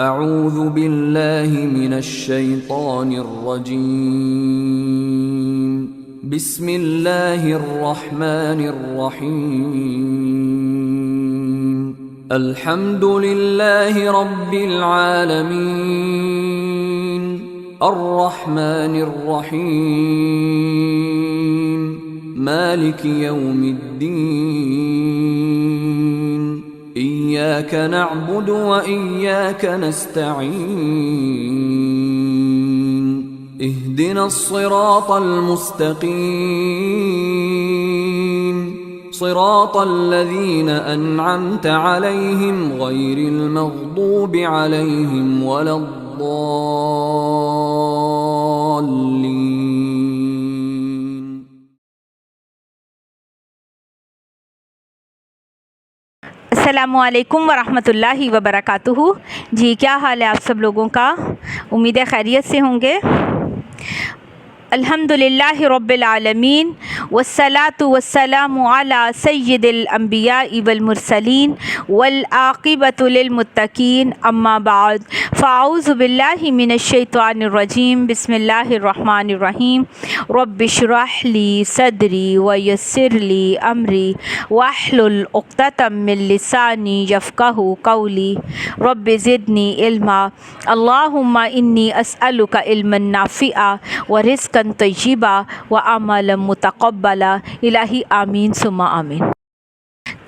اعوذ باللہ من الشیطان الرجیم بسم اللہ الرحمن الرحیم الحمد للہ رب العالمین الرحمن الرحیم مالک یوم الدین إياك نعبد وإياك نستعين اهدنا الصراط المستقيم صراط الذين أنعمت عليهم غير المغضوب عليهم ولا الضالين. السلام علیکم ورحمۃ اللہ وبرکاتہ. جی کیا حال ہے آپ سب لوگوں کا؟ امید ہے خیریت سے ہوں گے. الحمد للہ رب العالمین والصلاة والسلام علی سید الانبیاء والمرسلین والعاقبۃ للمتقین اما بعد فاعوذ باللہ من الشیطان الرجیم بسم اللہ الرحمن الرحیم رب اشرح لی صدری ویسر لی امری واحلل عقدۃ من لسانی یفقہوا قولی رب زدنی علما اللہم انی اسألک علما نافعا ورزقا طیبا وعملا متقبلا الہی آمین ثم آمین.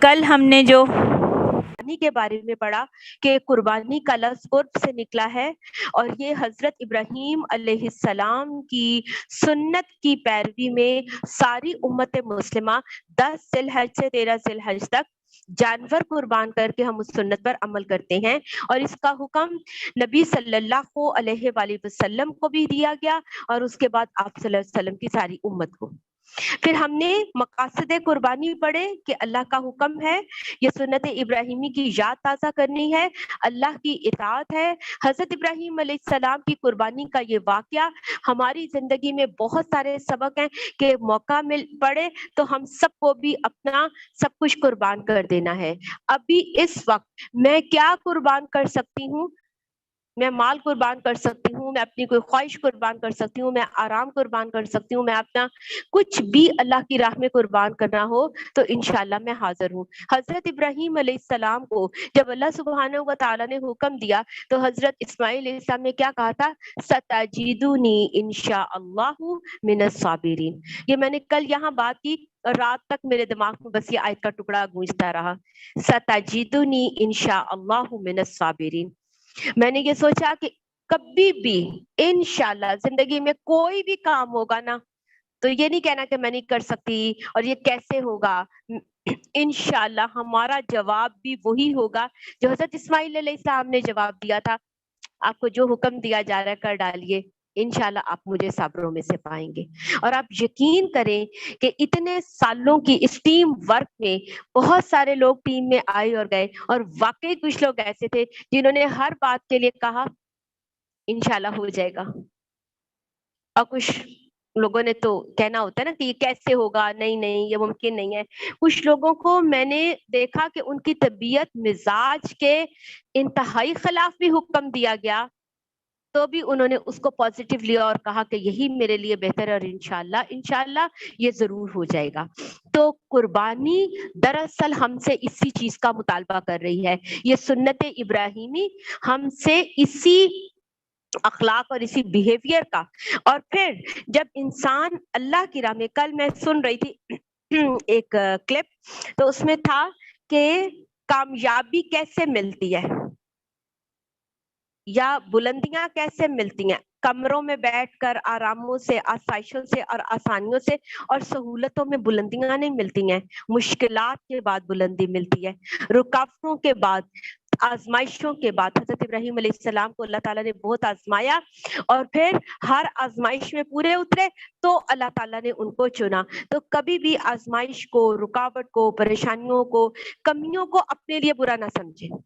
کل ہم نے جو قربانی کے بارے میں پڑھا کہ قربانی کا لفظ قرب سے نکلا ہے اور یہ حضرت ابراہیم علیہ السلام کی سنت کی پیروی میں ساری امت مسلمہ 10 ذی الحج سے 13 ذی الحج تک جانور قربان کر کے ہم اس سنت پر عمل کرتے ہیں، اور اس کا حکم نبی صلی اللہ علیہ وآلہ وسلم کو بھی دیا گیا اور اس کے بعد آپ صلی اللہ علیہ وسلم کی ساری امت کو. پھر ہم نے مقاصد قربانی پڑھے کہ اللہ کا حکم ہے، یہ سنت ابراہیمی کی یاد تازہ کرنی ہے، اللہ کی اطاعت ہے. حضرت ابراہیم علیہ السلام کی قربانی کا یہ واقعہ ہماری زندگی میں بہت سارے سبق ہیں کہ موقع مل پڑے تو ہم سب کو بھی اپنا سب کچھ قربان کر دینا ہے. ابھی اس وقت میں کیا قربان کر سکتی ہوں؟ میں مال قربان کر سکتی ہوں، میں اپنی کوئی خواہش قربان کر سکتی ہوں، میں آرام قربان کر سکتی ہوں، میں اپنا کچھ بھی اللہ کی راہ میں قربان کرنا ہو تو انشاءاللہ میں حاضر ہوں. حضرت ابراہیم علیہ السلام کو جب اللہ سبحانہ و تعالیٰ نے حکم دیا تو حضرت اسماعیل علیہ السلام نے کیا کہا تھا؟ ستجدونی انشاءاللہ من الصابرین. یہ میں نے کل یہاں بات کی اور رات تک میرے دماغ میں بس یہ آیت کا ٹکڑا گونجتا رہا، ستجدونی انشاءاللہ من الصابرین. میں نے یہ سوچا کہ کبھی بھی انشاءاللہ زندگی میں کوئی بھی کام ہوگا نا تو یہ نہیں کہنا کہ میں نہیں کر سکتی اور یہ کیسے ہوگا. انشاءاللہ ہمارا جواب بھی وہی ہوگا جو حضرت اسماعیل علیہ السلام نے جواب دیا تھا، آپ کو جو حکم دیا جا رہا ہے کر ڈالیے، انشاءاللہ آپ مجھے صبروں میں سے پائیں گے. اور آپ یقین کریں کہ اتنے سالوں کی اس ٹیم ورک میں بہت سارے لوگ ٹیم میں آئے اور گئے، اور واقعی کچھ لوگ ایسے تھے جنہوں نے ہر بات کے لیے کہا انشاءاللہ ہو جائے گا، اور کچھ لوگوں نے تو کہنا ہوتا ہے نا کہ یہ کیسے ہوگا، نہیں نہیں یہ ممکن نہیں ہے. کچھ لوگوں کو میں نے دیکھا کہ ان کی طبیعت مزاج کے انتہائی خلاف بھی حکم دیا گیا تو بھی انہوں نے اس کو پازیٹیو لیا اور کہا کہ یہی میرے لیے بہتر ہے اور انشاءاللہ یہ ضرور ہو جائے گا. تو قربانی دراصل ہم سے اسی چیز کا مطالبہ کر رہی ہے، یہ سنت ابراہیمی ہم سے اسی اخلاق اور اسی بیہیویئر کا. اور پھر جب انسان اللہ کی راہ میں، کل میں سن رہی تھی ایک کلپ، تو اس میں تھا کہ کامیابی کیسے ملتی ہے یا بلندیاں کیسے ملتی ہیں؟ کمروں میں بیٹھ کر آراموں سے، آسائشوں سے اور آسانیوں سے اور سہولتوں میں بلندیاں نہیں ملتی ہیں، مشکلات کے بعد بلندی ملتی ہے، رکاوٹوں کے بعد، آزمائشوں کے بعد. حضرت ابراہیم علیہ السلام کو اللہ تعالیٰ نے بہت آزمایا اور پھر ہر آزمائش میں پورے اترے تو اللہ تعالیٰ نے ان کو چنا. تو کبھی بھی آزمائش کو، رکاوٹ کو، پریشانیوں کو، کمیوں کو اپنے لیے برا نہ سمجھیں.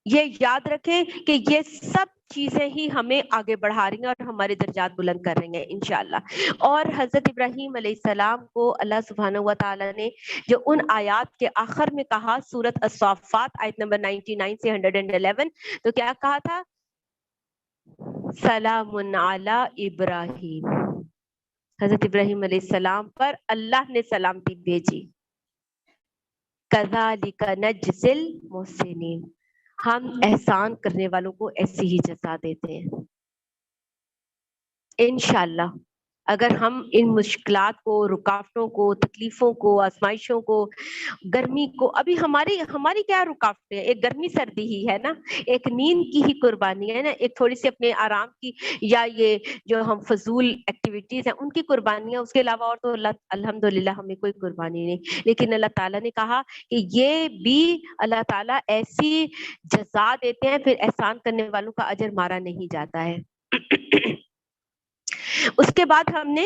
یہ یاد رکھیں کہ یہ سب چیزیں ہی ہمیں آگے بڑھا رہی ہیں اور ہمارے درجات بلند کر رہی ہیں انشاءاللہ. اور حضرت ابراہیم علیہ السلام کو اللہ سبحانہ و تعالیٰ نے جو ان آیات کے آخر میں کہا، سورۃ الصافات آیت نمبر 99 سے 111، تو کیا کہا تھا؟ سلام علی ابراہیم. حضرت ابراہیم علیہ السلام پر اللہ نے سلامتی بھیجی. کذالک نجزی المحسنین، ہم احسان کرنے والوں کو ایسی ہی جزا دیتے ہیں. انشاءاللہ اگر ہم ان مشکلات کو، رکاوٹوں کو، تکلیفوں کو، آزمائشوں کو، گرمی کو، ابھی ہماری کیا رکاوٹیں ہیں؟ ایک گرمی سردی ہی ہے نا، ایک نیند کی ہی قربانی ہے نا، ایک تھوڑی سی اپنے آرام کی، یا یہ جو ہم فضول ایکٹیویٹیز ہیں ان کی قربانیاں. اس کے علاوہ اور تو الحمدللہ ہمیں کوئی قربانی نہیں. لیکن اللہ تعالیٰ نے کہا کہ یہ بھی اللہ تعالیٰ ایسی جزا دیتے ہیں، پھر احسان کرنے والوں کا اجر مارا نہیں جاتا ہے. اس کے بعد ہم نے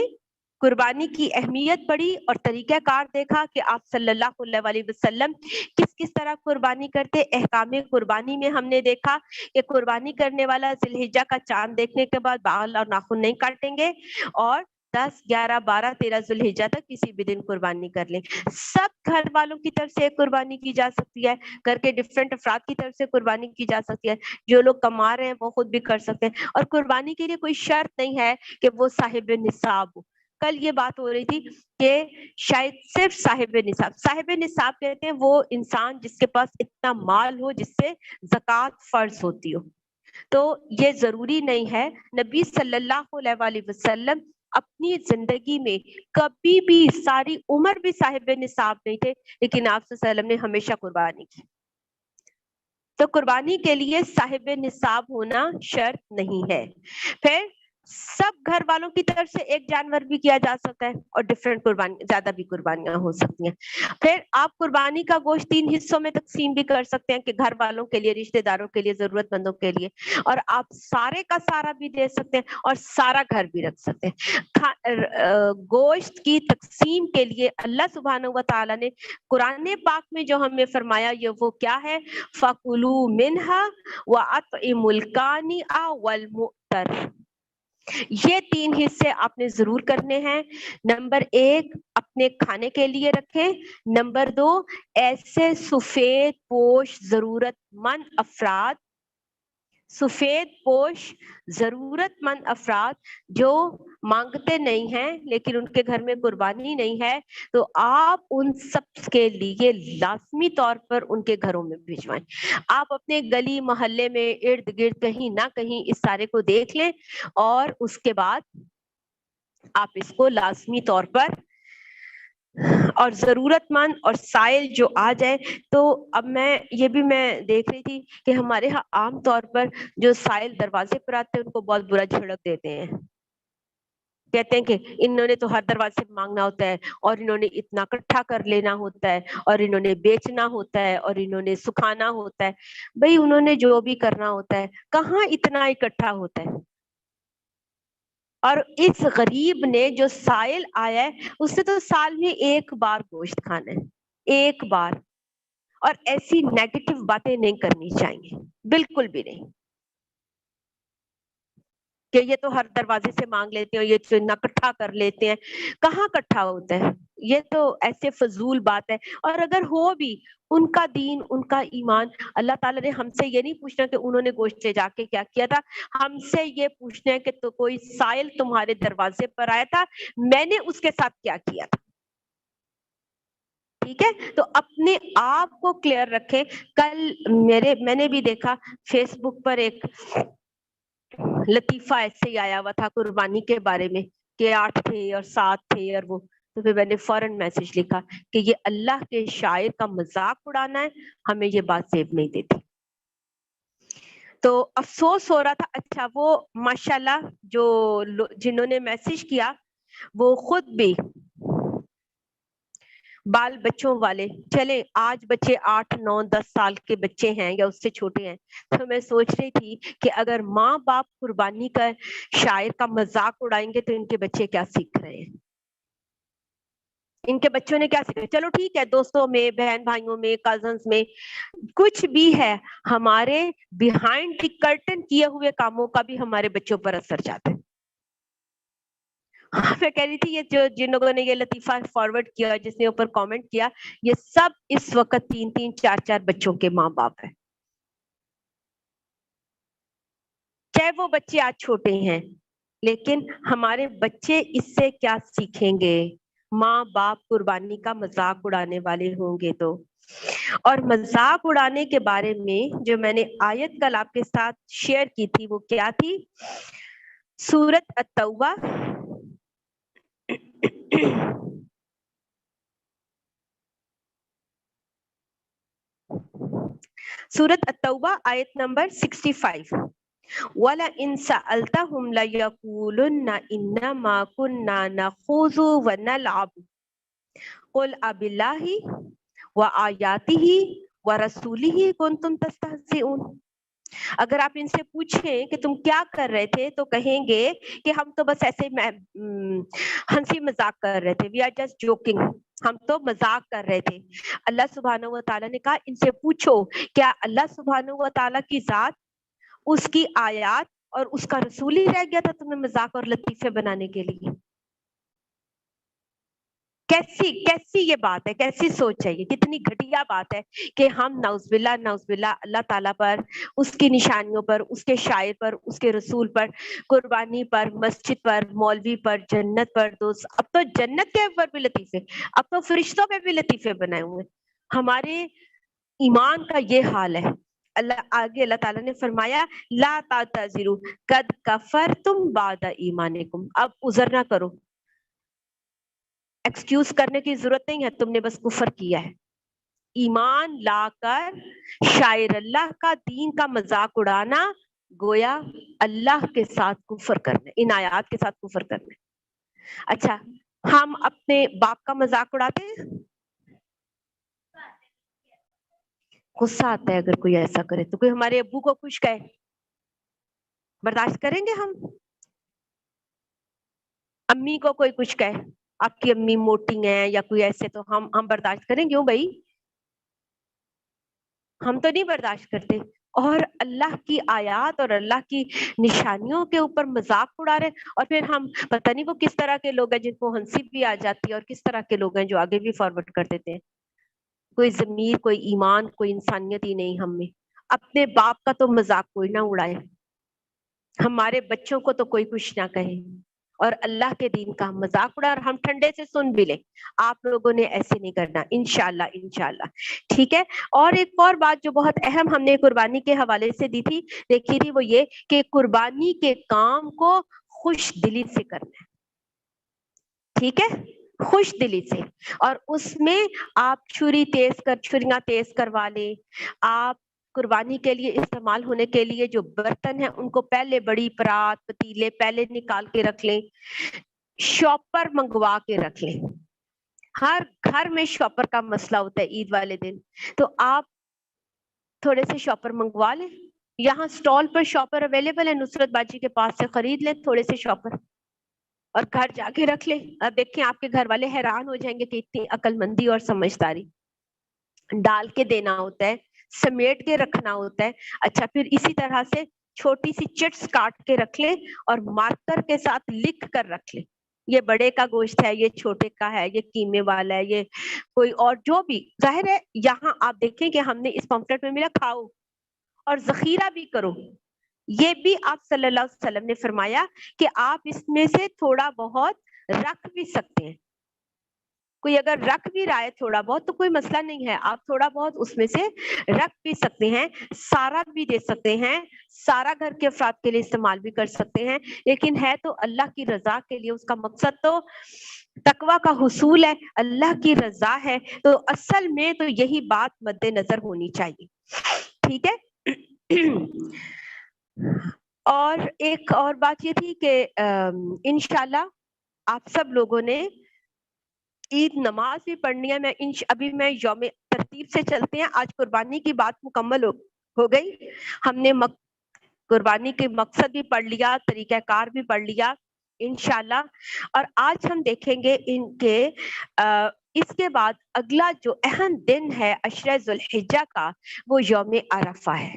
قربانی کی اہمیت پڑھی اور طریقہ کار دیکھا کہ آپ صلی اللہ علیہ وسلم کس طرح قربانی کرتے. احکام قربانی میں ہم نے دیکھا کہ قربانی کرنے والا ذی الحجہ کا چاند دیکھنے کے بعد بال اور ناخن نہیں کاٹیں گے، اور 10 11 12 13 ذی الحجہ تک کسی بھی دن قربانی کر لیں. سب گھر والوں کی طرف سے قربانی کی جا سکتی ہے، گھر کے ڈفرینٹ افراد کی طرف سے قربانی کی جا سکتی ہے. جو لوگ کما رہے ہیں وہ خود بھی کر سکتے ہیں. اور قربانی کے لیے کوئی شرط نہیں ہے کہ وہ صاحب نصاب ہو. کل یہ بات ہو رہی تھی کہ شاید صرف صاحب نصاب کہتے ہیں وہ انسان جس کے پاس اتنا مال ہو جس سے زکوٰۃ فرض ہوتی ہو. تو یہ ضروری نہیں ہے. نبی صلی اللہ علیہ وسلم اپنی زندگی میں کبھی بھی، ساری عمر بھی صاحب نصاب نہیں تھے، لیکن آپ صلی اللہ علیہ وسلم نے ہمیشہ قربانی کی. تو قربانی کے لیے صاحب نصاب ہونا شرط نہیں ہے. پھر سب گھر والوں کی طرف سے ایک جانور بھی کیا جا سکتا ہے، اور ڈفرینٹ قربانی، زیادہ بھی قربانیاں ہو سکتی ہیں. پھر آپ قربانی کا گوشت 3 حصوں میں تقسیم بھی کر سکتے ہیں، کہ گھر والوں کے لیے، رشتہ داروں کے لیے، ضرورت مندوں کے لیے، اور آپ سارے کا سارا بھی دے سکتے ہیں اور سارا گھر بھی رکھ سکتے ہیں. گوشت کی تقسیم کے لیے اللہ سبحانہ و تعالیٰ نے قرآن پاک میں جو ہمیں فرمایا یہ وہ کیا ہے؟ فَكُلُوا مِنْهَا وَأَطْعِمُوا الْقَانِعَ وَالْمُعْتَرَ. یہ 3 حصے آپ نے ضرور کرنے ہیں. نمبر 1 اپنے کھانے کے لیے رکھیں. نمبر 2 ایسے سفید پوش ضرورت مند افراد جو مانگتے نہیں ہیں لیکن ان کے گھر میں قربانی نہیں ہے، تو آپ ان سب کے لیے لازمی طور پر ان کے گھروں میں بھیجوائیں. آپ اپنے گلی محلے میں ارد گرد کہیں نہ کہیں اس سارے کو دیکھ لیں، اور اس کے بعد آپ اس کو لازمی طور پر، اور ضرورت مند اور سائل جو آ جائے. تو اب یہ بھی میں دیکھ رہی تھی کہ ہمارے ہاں عام طور پر جو سائل دروازے پر آتے ہیں ان کو بہت برا جھڑک دیتے ہیں. کہتے ہیں کہ انہوں نے تو ہر دروازے سے مانگنا ہوتا ہے، اور انہوں نے اتنا اکٹھا کر لینا ہوتا ہے، اور انہوں نے بیچنا ہوتا ہے، اور انہوں نے سکھانا ہوتا ہے. بھئی انہوں نے جو بھی کرنا ہوتا ہے، کہاں اتنا اکٹھا ہوتا ہے؟ اور اس غریب نے جو سائل آیا ہے اس سے تو سال میں ایک بار گوشت کھانا ہے، ایک بار. اور ایسی نیگیٹو باتیں نہیں کرنی چاہیے، بالکل بھی نہیں، کہ یہ تو ہر دروازے سے مانگ لیتے ہیں، یہ تو اتنا اکٹھا کر لیتے ہیں. کہاں اکٹھا ہوتا ہے؟ یہ تو ایسے فضول بات ہے. اور اگر ہو بھی، ان کا دین، ان کا ایمان، اللہ تعالیٰ نے ہم سے یہ نہیں پوچھنا کہ انہوں نے گوشت لے جا کے کیا کیا تھا. ہم سے یہ پوچھنا ہے کہ تو کوئی سائل تمہارے دروازے پر آیا تھا، میں نے اس کے ساتھ کیا کیا تھا. ٹھیک ہے؟ تو اپنے آپ کو کلیئر رکھیں. کل میں نے بھی دیکھا فیس بک پر ایک لطیفہ ایسے ہی آیا ہوا تھا قربانی کے بارے میں، کہ 8 تھے اور 7 تھے، اور وہ، تو پھر میں نے فوراً میسج لکھا کہ یہ اللہ کے شاعر کا مذاق اڑانا ہے، ہمیں یہ بات زیب نہیں دیتی. تو افسوس ہو رہا تھا. اچھا وہ ماشاءاللہ جنہوں نے میسج کیا وہ خود بھی بال بچوں والے، چلے آج بچے 8 9 10 سال کے بچے ہیں یا اس سے چھوٹے ہیں. تو میں سوچ رہی تھی کہ اگر ماں باپ قربانی کا شاعر کا مذاق اڑائیں گے تو ان کے بچے کیا سیکھ رہے ہیں. ان کے بچوں نے کیا سیکھا؟ چلو ٹھیک ہے، دوستوں میں، بہن بھائیوں میں، کزنس میں، کچھ بھی ہے، ہمارے بیہائنڈ دی کرٹن کیے ہوئے کاموں کا بھی ہمارے بچوں پر اثر جاتا ہے. میں کہہ رہی تھی یہ جن لوگوں نے یہ لطیفہ فارورڈ کیا، جس نے اوپر کامنٹ کیا، یہ سب اس وقت 3 4 بچوں کے ماں باپ ہیں. چاہے وہ بچے آج چھوٹے ہیں، لیکن ہمارے بچے اس سے کیا سیکھیں گے؟ ماں باپ قربانی کا مذاق اڑانے والے ہوں گے تو. اور مذاق اڑانے کے بارے میں جو میں نے آیت کل آپ کے ساتھ شیئر کی تھی، وہ کیا تھی؟ سورۃ التوبہ سورۃ التوبہ آیت نمبر 65. وَلَئِن سَأَلْتَهُمْ لَيَقُولُنَّ إِنَّمَا كُنَّا نَخُوضُ وَنَلْعَبُ قُلْ أَبِاللَّهِ وَآيَاتِهِ وَرَسُولِهِ كُنْتُمْ تَسْتَهْزِئُونَ. اگر آپ ان سے پوچھیں کہ تم کیا کر رہے تھے تو کہیں گے کہ ہم تو بس ایسے ہنسی مذاق کر رہے تھے. We are just joking. ہم تو مذاق کر رہے تھے. اللہ سبحانہ و تعالیٰ نے کہا ان سے پوچھو کیا اللہ سبحانہ و تعالیٰ کی ذات، اس کی آیات اور اس کا رسول ہی رہ گیا تھا تمہیں مذاق اور لطیفے بنانے کے لیے؟ کیسی یہ بات ہے، کیسی سوچ ہے، یہ کتنی گھٹیا بات ہے کہ ہم نعوذ باللہ اللہ تعالیٰ پر، اس کی نشانیوں پر، اس کے شاعر پر، اس کے رسول پر، قربانی پر، مسجد پر، مولوی پر، جنت پر، دوست اب تو جنت کے اوپر بھی لطیفے، اب تو فرشتوں پہ بھی لطیفے بنائے ہوئے. ہمارے ایمان کا یہ حال ہے. اللہ تعالیٰ نے فرمایا لا تعتذروا قد کفرتم بعد ایمانکم. اب عذر نہ کرو، ایکسکیوز کرنے کی ضرورت نہیں ہے، تم نے بس کفر کیا ہے. ایمان لا کر شاعر اللہ کا، دین کا مذاق اڑانا گویا اللہ کے ساتھ کفر کرنا، ان آیات کے ساتھ کفر کرنا. اچھا، ہم اپنے باپ کا مذاق اڑاتے ہیں؟ غصہ آتا ہے اگر کوئی ایسا کرے تو. کوئی ہمارے ابو کو خوش کہے، برداشت کریں گے ہم؟ امی کو کوئی کچھ کہے، آپ کی امی موٹی ہیں یا کوئی ایسے، تو ہم برداشت کریں گے؟ بھائی ہم تو نہیں برداشت کرتے. اور اللہ کی آیات اور اللہ کی نشانیوں کے اوپر مذاق اڑا رہے. اور پھر ہم پتہ نہیں وہ کس طرح کے لوگ ہیں جن کو ہنسی بھی آ جاتی ہے، اور کس طرح کے لوگ ہیں جو آگے بھی فارورڈ کر دیتے ہیں. کوئی ضمیر، کوئی ایمان، کوئی انسانیت ہی نہیں ہم میں. اپنے باپ کا تو مذاق کوئی نہ اڑائے، ہمارے بچوں کو تو کوئی کچھ نہ کہے، اور اللہ کے دین کا مذاق اڑا اور ہم ٹھنڈے سے سن بھی لیں. آپ لوگوں نے ایسے نہیں کرنا انشاءاللہ. ٹھیک ہے. اور ایک اور بات جو بہت اہم ہم نے قربانی کے حوالے سے دی تھی، دیکھی تھی، وہ یہ کہ قربانی کے کام کو خوش دلی سے کرنا ہے. ٹھیک ہے، خوش دلی سے. اور اس میں آپ چھریاں تیز کروا لیں. آپ قربانی کے لیے استعمال ہونے کے لیے جو برتن ہیں ان کو پہلے بڑی پرات، پتیلے پہلے نکال کے رکھ لیں. شاپر منگوا کے رکھ لیں. ہر گھر میں شاپر کا مسئلہ ہوتا ہے عید والے دن، تو آپ تھوڑے سے شاپر منگوا لیں. یہاں سٹال پر شاپر اویلیبل ہے، نصرت باجی کے پاس سے خرید لیں تھوڑے سے شاپر، اور گھر جا کے رکھ لیں. اب دیکھیں آپ کے گھر والے حیران ہو جائیں گے کہ اتنی عقل مندی اور سمجھداری. ڈال کے دینا ہوتا ہے، سمیٹ کے رکھنا ہوتا ہے. اچھا، پھر اسی طرح سے چھوٹی سی چٹس کاٹ کے رکھ لیں اور مارکر کے ساتھ لکھ کر رکھ لیں. یہ بڑے کا گوشت ہے، یہ چھوٹے کا ہے، یہ قیمے والا ہے، یہ کوئی اور جو بھی. ظاہر ہے یہاں آپ دیکھیں کہ ہم نے اس پمفلٹ میں ملا کھاؤ اور ذخیرہ بھی کرو. یہ بھی آپ صلی اللہ علیہ وسلم نے فرمایا کہ آپ اس میں سے تھوڑا بہت رکھ بھی سکتے ہیں. کوئی اگر رکھ بھی رہا ہے تھوڑا بہت تو کوئی مسئلہ نہیں ہے، آپ تھوڑا بہت اس میں سے رکھ بھی سکتے ہیں. سارا بھی دے سکتے ہیں، سارا گھر کے افراد کے لیے استعمال بھی کر سکتے ہیں. لیکن ہے تو اللہ کی رضا کے لیے، اس کا مقصد تو تقوی کا حصول ہے، اللہ کی رضا ہے. تو اصل میں تو یہی بات مد نظر ہونی چاہیے. ٹھیک ہے. اور ایک اور بات یہ تھی کہ انشاءاللہ آپ سب لوگوں نے عید نماز بھی پڑھنی ہے. ابھی میں یوم ترتیب سے چلتے ہیں. آج قربانی کی بات مکمل ہو گئی. ہم نے قربانی کے مقصد بھی پڑھ لیا، طریقہ کار بھی پڑھ لیا انشاءاللہ. اور آج ہم دیکھیں گے ان کے اس کے بعد اگلا جو اہم دن ہے عشرہ ذوالحجہ کا وہ یوم عرفہ ہے.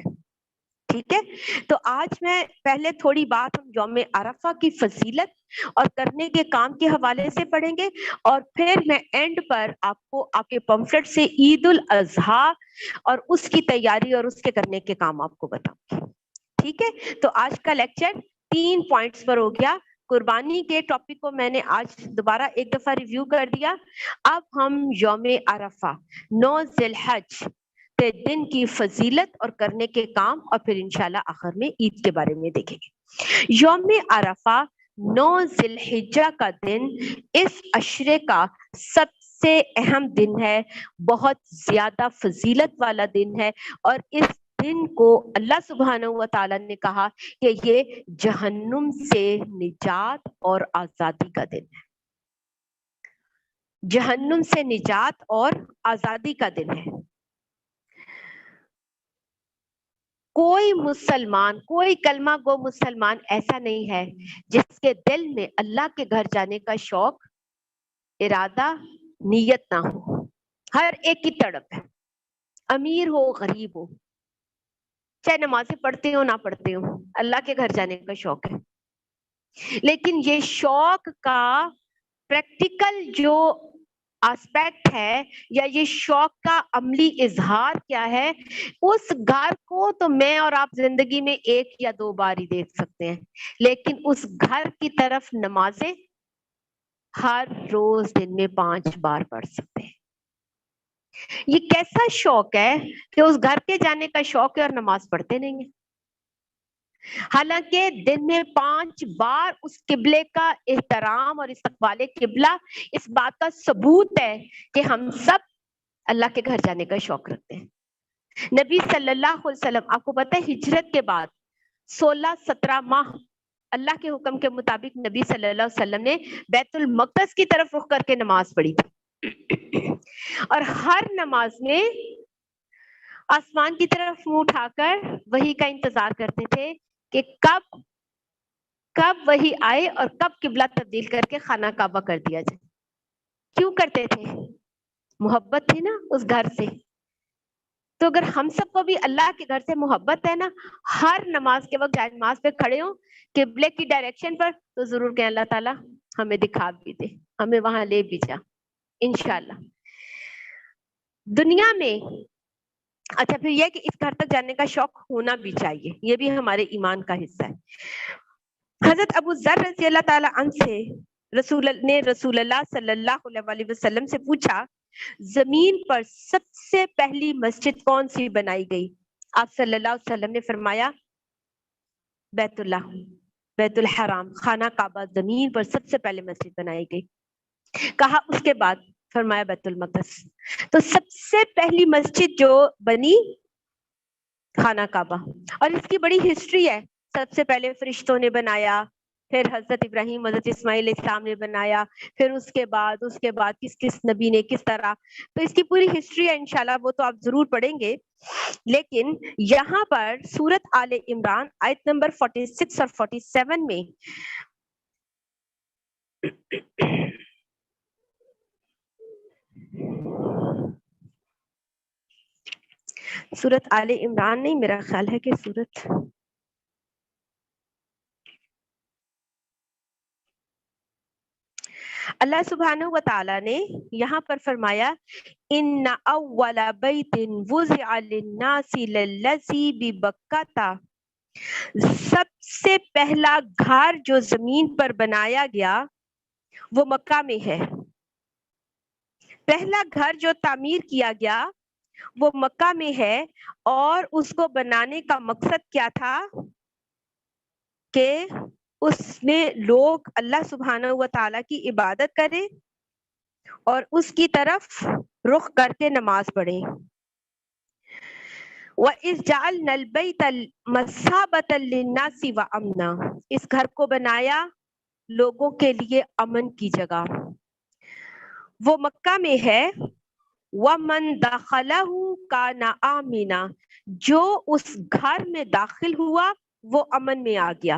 ٹھیک ہے, تو آج میں پہلے تھوڑی بات ہم یوم عرفہ کی فضیلت اور کرنے کے کام کے حوالے سے پڑھیں گے, اور پھر میں اینڈ پر آپ کو آپ کے پمفلٹ سے عید الاضحیٰ اور اس کی تیاری اور اس کے کرنے کے کام آپ کو بتاؤں گی. ٹھیک ہے, تو آج کا لیکچر 3 پوائنٹس پر ہو گیا. قربانی کے ٹاپک کو میں نے آج دوبارہ ایک دفعہ ریویو کر دیا. اب ہم یوم عرفہ 9 ذی الحج کے دن کی فضیلت اور کرنے کے کام اور پھر انشاءاللہ آخر میں عید کے بارے میں دیکھیں گے. یوم عرفہ 9 ذی الحجہ کا دن اس عشرے کا سب سے اہم دن ہے, بہت زیادہ فضیلت والا دن ہے, اور اس دن کو اللہ سبحانہ و تعالی نے کہا کہ یہ جہنم سے نجات اور آزادی کا دن ہے. جہنم سے نجات اور آزادی کا دن ہے. کوئی مسلمان, کوئی کلمہ گو مسلمان ایسا نہیں ہے جس کے دل میں اللہ کے گھر جانے کا شوق, ارادہ, نیت نہ ہو. ہر ایک کی تڑپ ہے, امیر ہو غریب ہو, چاہے نمازیں پڑھتے ہو نہ پڑھتے ہو, اللہ کے گھر جانے کا شوق ہے. لیکن یہ شوق کا پریکٹیکل جو آسپیکٹ ہے یا یہ شوق کا عملی اظہار کیا ہے, اس گھر کو تو میں اور آپ زندگی میں 1 یا 2 بار ہی دیکھ سکتے ہیں, لیکن اس گھر کی طرف نمازیں ہر روز دن میں 5 بار پڑھ سکتے ہیں. یہ کیسا شوق ہے کہ اس گھر کے جانے کا شوق ہے اور نماز پڑھتے نہیں ہیں, حالانکہ دن میں 5 بار اس قبلے کا احترام اور استقبال قبلہ اس بات کا ثبوت ہے کہ ہم سب اللہ کے گھر جانے کا شوق رکھتے ہیں. نبی صلی اللہ علیہ وسلم, آپ کو پتہ ہے ہجرت کے بعد 16-17 ماہ اللہ کے حکم کے مطابق نبی صلی اللہ علیہ وسلم نے بیت المقدس کی طرف رخ کر کے نماز پڑھی تھی, اور ہر نماز میں آسمان کی طرف منہ اٹھا کر وحی کا انتظار کرتے تھے کہ کب وحی آئے اور کب قبلہ تبدیل کر کے خانہ کعبہ کر دیا جائے. کیوں کرتے تھے؟ محبت تھی نا اس گھر سے. تو اگر ہم سب کو بھی اللہ کے گھر سے محبت ہے نا, ہر نماز کے وقت جائے نماز پہ کھڑے ہوں قبلے کی ڈائریکشن پر, تو ضرور کہ اللہ تعالیٰ ہمیں دکھا بھی دے, ہمیں وہاں لے بھی جا انشاءاللہ. دنیا میں اچھا پھر یہ کہ اس گھر تک جانے کا شوق ہونا بھی چاہیے, یہ بھی ہمارے ایمان کا حصہ ہے. حضرت ابو ذر رضی اللہ تعالی عنہ سے رسول اللہ صلی اللہ علیہ وسلم سے پوچھا, زمین پر سب سے پہلی مسجد کون سی بنائی گئی؟ آپ صلی اللہ علیہ وسلم نے فرمایا بیت اللہ, بیت الحرام, خانہ کعبہ زمین پر سب سے پہلے مسجد بنائی گئی. کہا اس کے بعد؟ فرمایا بیت المقدس. تو سب سے پہلی مسجد جو بنی خانہ کعبہ, اور اس کی بڑی ہسٹری ہے. سب سے پہلے فرشتوں نے بنایا, پھر حضرت ابراہیم حضرت اسماعیل علیہ السلام نے بنایا, پھر اس کے بعد کس نبی نے کس طرح, تو اس کی پوری ہسٹری ہے انشاءاللہ, وہ تو آپ ضرور پڑھیں گے. لیکن یہاں پر سورت آل عمران آیت نمبر 46 اور 47 میں سورت آل عمران نہیں, میرا خیال ہے کہ سورت اللہ سبحانہ و تعالی نے یہاں پر فرمایا ان اول بیت وضع للناس للذی ببکۃ, سب سے پہلا گھر جو زمین پر بنایا گیا وہ مکہ میں ہے. پہلا گھر جو تعمیر کیا گیا وہ مکہ میں ہے, اور اس کو بنانے کا مقصد کیا تھا کہ اس میں لوگ اللہ سبحانہ و تعالیٰ کی عبادت کریں اور اس کی طرف رخ کر کے نماز پڑھیں. وَإِذْ جَعَلْنَا الْبَيْتَ مَثَابَةً لِلنَّاسِ وَأَمْنًا, اس گھر کو بنایا لوگوں کے لیے امن کی جگہ. وہ مکہ میں ہے. وَمَن دَخَلَهُ كَانَ آمِنًا, جو اس گھر میں داخل ہوا وہ امن میں آ گیا.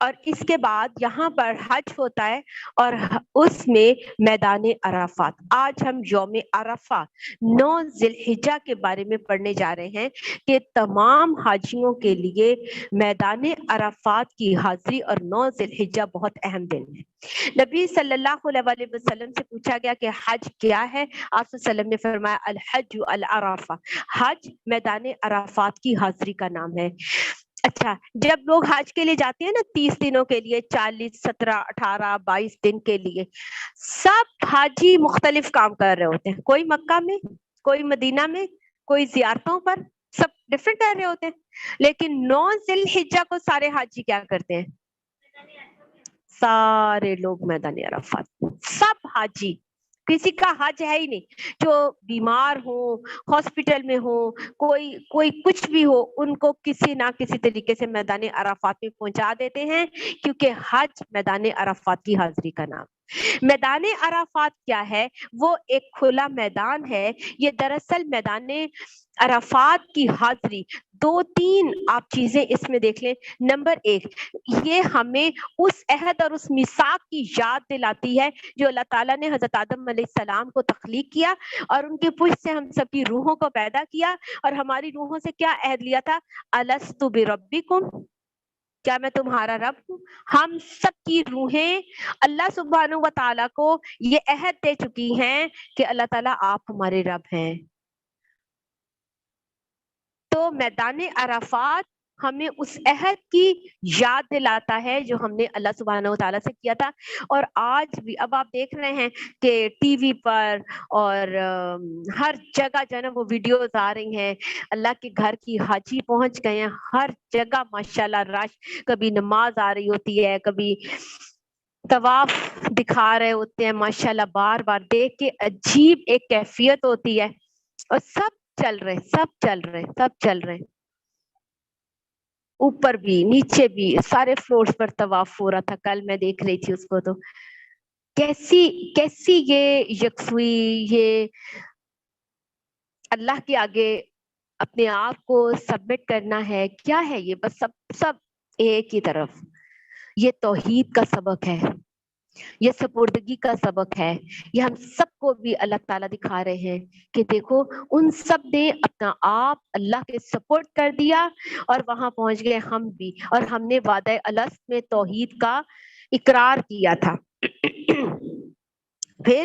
اور اس کے بعد یہاں پر حج ہوتا ہے اور اس میں میدان عرفات. آج ہم یوم عرفہ 9 ذی الحجہ کے بارے میں پڑھنے جا رہے ہیں کہ تمام حاجیوں کے لیے میدان عرفات کی حاضری اور 9 ذی الحجہ بہت اہم دن ہے. نبی صلی اللہ علیہ وسلم سے پوچھا گیا کہ حج کیا ہے؟ آپ صلی اللہ علیہ وسلم نے فرمایا الحج العرفہ، حج میدان عرفات کی حاضری کا نام ہے. اچھا، جب لوگ حج کے لیے جاتے ہیں نا 30 دنوں کے لیے، 40 17 18 22 دن کے لیے، سب حاجی مختلف کام کر رہے ہوتے ہیں. کوئی مکہ میں، کوئی مدینہ میں، کوئی زیارتوں پر، سب ڈفرینٹ کر رہے ہوتے ہیں. لیکن 9 ذی الحجہ کو سارے حاجی کیا کرتے ہیں؟ سارے لوگ میدان عرفات، سب حاجی، کسی کا حج ہے ہی نہیں. جو بیمار ہو، ہاسپٹل میں ہو، کوئی کچھ بھی ہو، ان کو کسی نہ کسی طریقے سے میدان عرفات میں پہنچا دیتے ہیں، کیونکہ حج میدان عرفات کی حاضری کا نام. میدان عرفات کیا ہے؟ وہ ایک کھلا میدان ہے. یہ دراصل میدان عرفات کی حاضری 2-3 آپ چیزیں اس میں دیکھ لیں. نمبر 1، یہ ہمیں اس عہد اور اس میثاق کی یاد دلاتی ہے جو اللہ تعالیٰ نے حضرت آدم علیہ السلام کو تخلیق کیا اور ان کی پشت سے ہم سب کی روحوں کو پیدا کیا، اور ہماری روحوں سے کیا عہد لیا تھا؟ الست بربکم، کیا میں تمہارا رب ہوں؟ ہم سب کی روحیں اللہ سبحانہ و تعالیٰ کو یہ عہد دے چکی ہیں کہ اللہ تعالیٰ آپ ہمارے رب ہیں. تو میدان عرفات ہمیں اس عہد کی یاد دلاتا ہے جو ہم نے اللہ سبحانہ و تعالیٰ سے کیا تھا. اور آج بھی اب آپ دیکھ رہے ہیں کہ ٹی وی پر اور ہر جگہ جو ہے نا وہ ویڈیوز آ رہی ہیں، اللہ کے گھر کی حاجی پہنچ گئے ہیں ہر جگہ ماشاءاللہ رش. کبھی نماز آ رہی ہوتی ہے، کبھی طواف دکھا رہے ہوتے ہیں، ماشاءاللہ بار بار دیکھ کے عجیب ایک کیفیت ہوتی ہے. اور سب چل رہے اوپر بھی نیچے بھی سارے فلورز پر طواف ہو رہا تھا. کل میں دیکھ رہی تھی اس کو، تو کیسی یہ یکسوئی، یہ اللہ کے آگے اپنے آپ کو سبمٹ کرنا ہے. کیا ہے یہ؟ بس سب ایک ہی طرف. یہ توحید کا سبق ہے، یہ سپردگی کا سبق ہے. یہ ہم سب کو بھی اللہ تعالیٰ دکھا رہے ہیں کہ دیکھو ان سب نے اپنا آپ اللہ کے سپورٹ کر دیا اور وہاں پہنچ گئے ہم بھی، اور ہم نے وعدہ الست میں توحید کا اقرار کیا تھا. پھر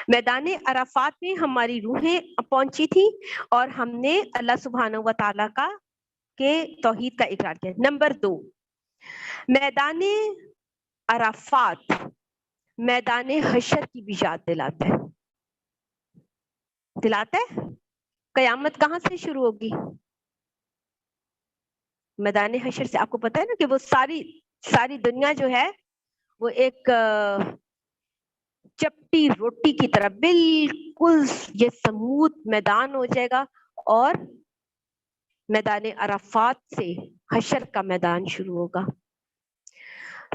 میدان عرفات میں ہماری روحیں پہنچی تھی اور ہم نے اللہ سبحانہ و تعالیٰ کا کے توحید کا اقرار کیا. نمبر 2، میدان عرفات میدان حشر کی بھی یاد دلاتا ہے. قیامت کہاں سے شروع ہوگی؟ میدان حشر سے. آپ کو پتا ہے نا کہ وہ ساری دنیا جو ہے وہ ایک چپٹی روٹی کی طرح بالکل یہ سموتھ میدان ہو جائے گا، اور میدان عرفات سے حشر کا میدان شروع ہوگا.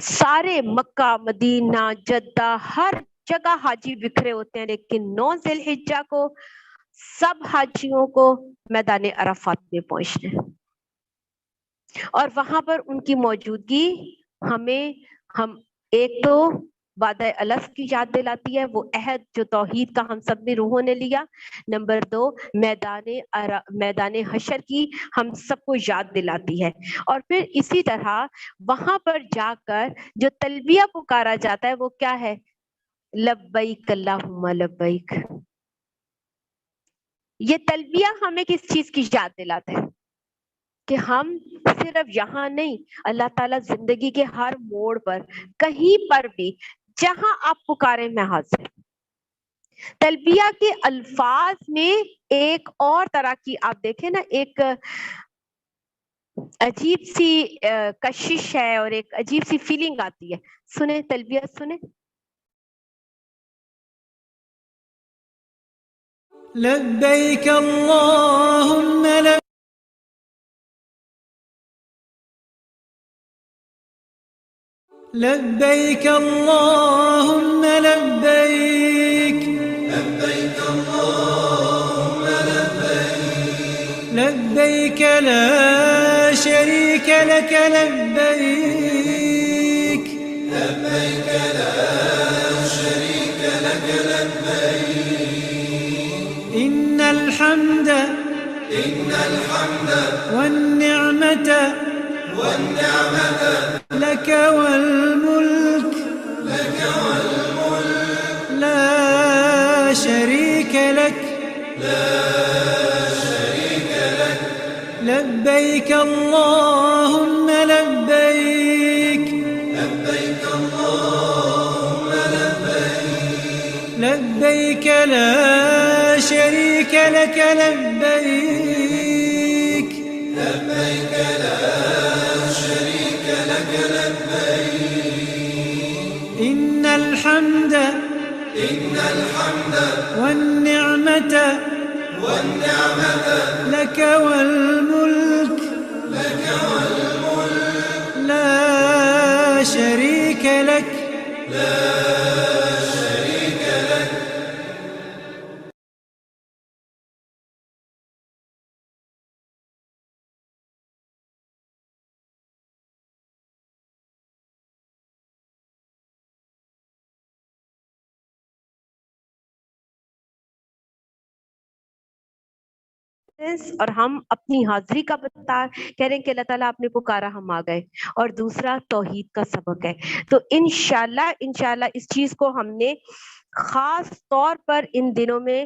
سارے مکہ، مدینہ، جدہ، ہر جگہ حاجی بکھرے ہوتے ہیں، لیکن 9 ذی الحجہ کو سب حاجیوں کو میدان عرفات میں پہنچنا ہے. اور وہاں پر ان کی موجودگی ہم ایک تو وعدہ الست کی یاد دلاتی ہے، وہ عہد جو توحید کا ہم سب نے روحوں نے لیا. نمبر 2، میدان حشر کی ہم سب کو یاد دلاتی ہے. اور پھر اسی طرح وہاں پر جا کر جو تلبیہ پکارا جاتا ہے وہ کیا ہے؟ لبیک اللہم لبیک. یہ تلبیہ ہمیں کس چیز کی یاد دلاتا ہے؟ کہ ہم صرف یہاں نہیں، اللہ تعالیٰ زندگی کے ہر موڑ پر، کہیں پر بھی جہاں آپ پکارے میں حاضر. تلبیہ کے الفاظ میں ایک اور طرح کی آپ دیکھیں نا، ایک عجیب سی کشش ہے اور ایک عجیب سی فیلنگ آتی ہے. سنیں تلبیہ سنیں. لبیک اللہم لبیک اللہم لبیک لبیک اللہم لبیک لبیک لا شریک لک لبیک الحمد والنعمة لك والملك لا شريك لك لبيك اللهم لبيك لبيك لا شريك لك لبيك إن الحمد والنعمة لك والملك لا شريك لك اور ہم اپنی حاضری کا بتا کہہ رہے ہیں کہ اللہ تعالیٰ آپ نے پکارا ہم آ گئے، اور دوسرا توحید کا سبق ہے۔ تو انشاءاللہ اس چیز کو ہم نے خاص طور پر ان دنوں میں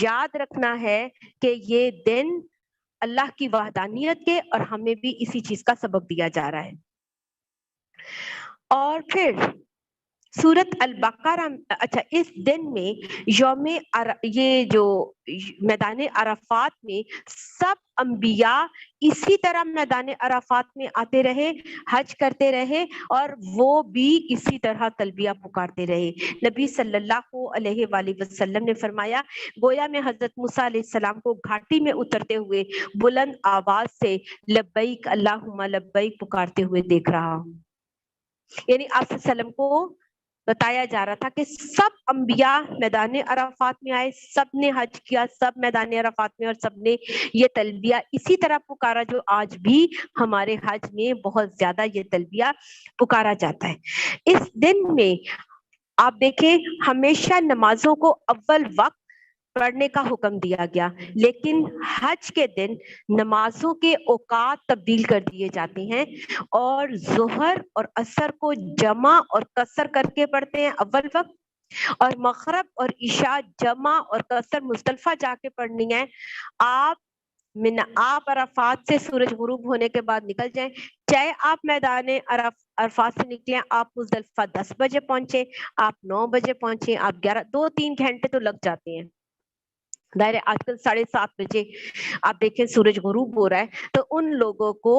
یاد رکھنا ہے کہ یہ دن اللہ کی وحدانیت کے اور ہمیں بھی اسی چیز کا سبق دیا جا رہا ہے۔ اور پھر سورت البقرہ، اچھا اس دن میں یہ جو میدان عرفات میں سب انبیاء اسی طرح میدان عرفات میں آتے رہے، حج کرتے رہے، اور وہ بھی اسی طرح تلبیہ پکارتے رہے۔ نبی صلی اللہ علیہ وآلہ وسلم نے فرمایا گویا میں حضرت موسیٰ علیہ السلام کو گھاٹی میں اترتے ہوئے بلند آواز سے لبیک اللہم لبیک پکارتے ہوئے دیکھ رہا ہوں۔ یعنی آپ صلی اللہ علیہ وسلم کو بتایا جا رہا تھا کہ سب انبیاء میدان عرفات میں آئے، سب نے حج کیا، سب میدان عرفات میں، اور سب نے یہ تلبیہ اسی طرح پکارا جو آج بھی ہمارے حج میں بہت زیادہ یہ تلبیہ پکارا جاتا ہے۔ اس دن میں آپ دیکھیں ہمیشہ نمازوں کو اول وقت پڑھنے کا حکم دیا گیا، لیکن حج کے دن نمازوں کے اوقات تبدیل کر دیے جاتے ہیں، اور ظہر اور عصر کو جمع اور قصر کر کے پڑھتے ہیں اول وقت، اور مغرب اور عشاء جمع اور قصر مزدلفہ جا کے پڑھنی ہے۔ آپ عرفات سے سورج غروب ہونے کے بعد نکل جائیں، چاہے آپ میدان عرفات سے نکلیں، آپ مزدلفہ 10 بجے پہنچے، آپ 9 بجے پہنچے، آپ 11، 2-3 گھنٹے تو لگ جاتے ہیں۔ ظاہر ہے آج کل 7:30 بجے آپ دیکھیں سورج غروب ہو رہا ہے، تو ان لوگوں کو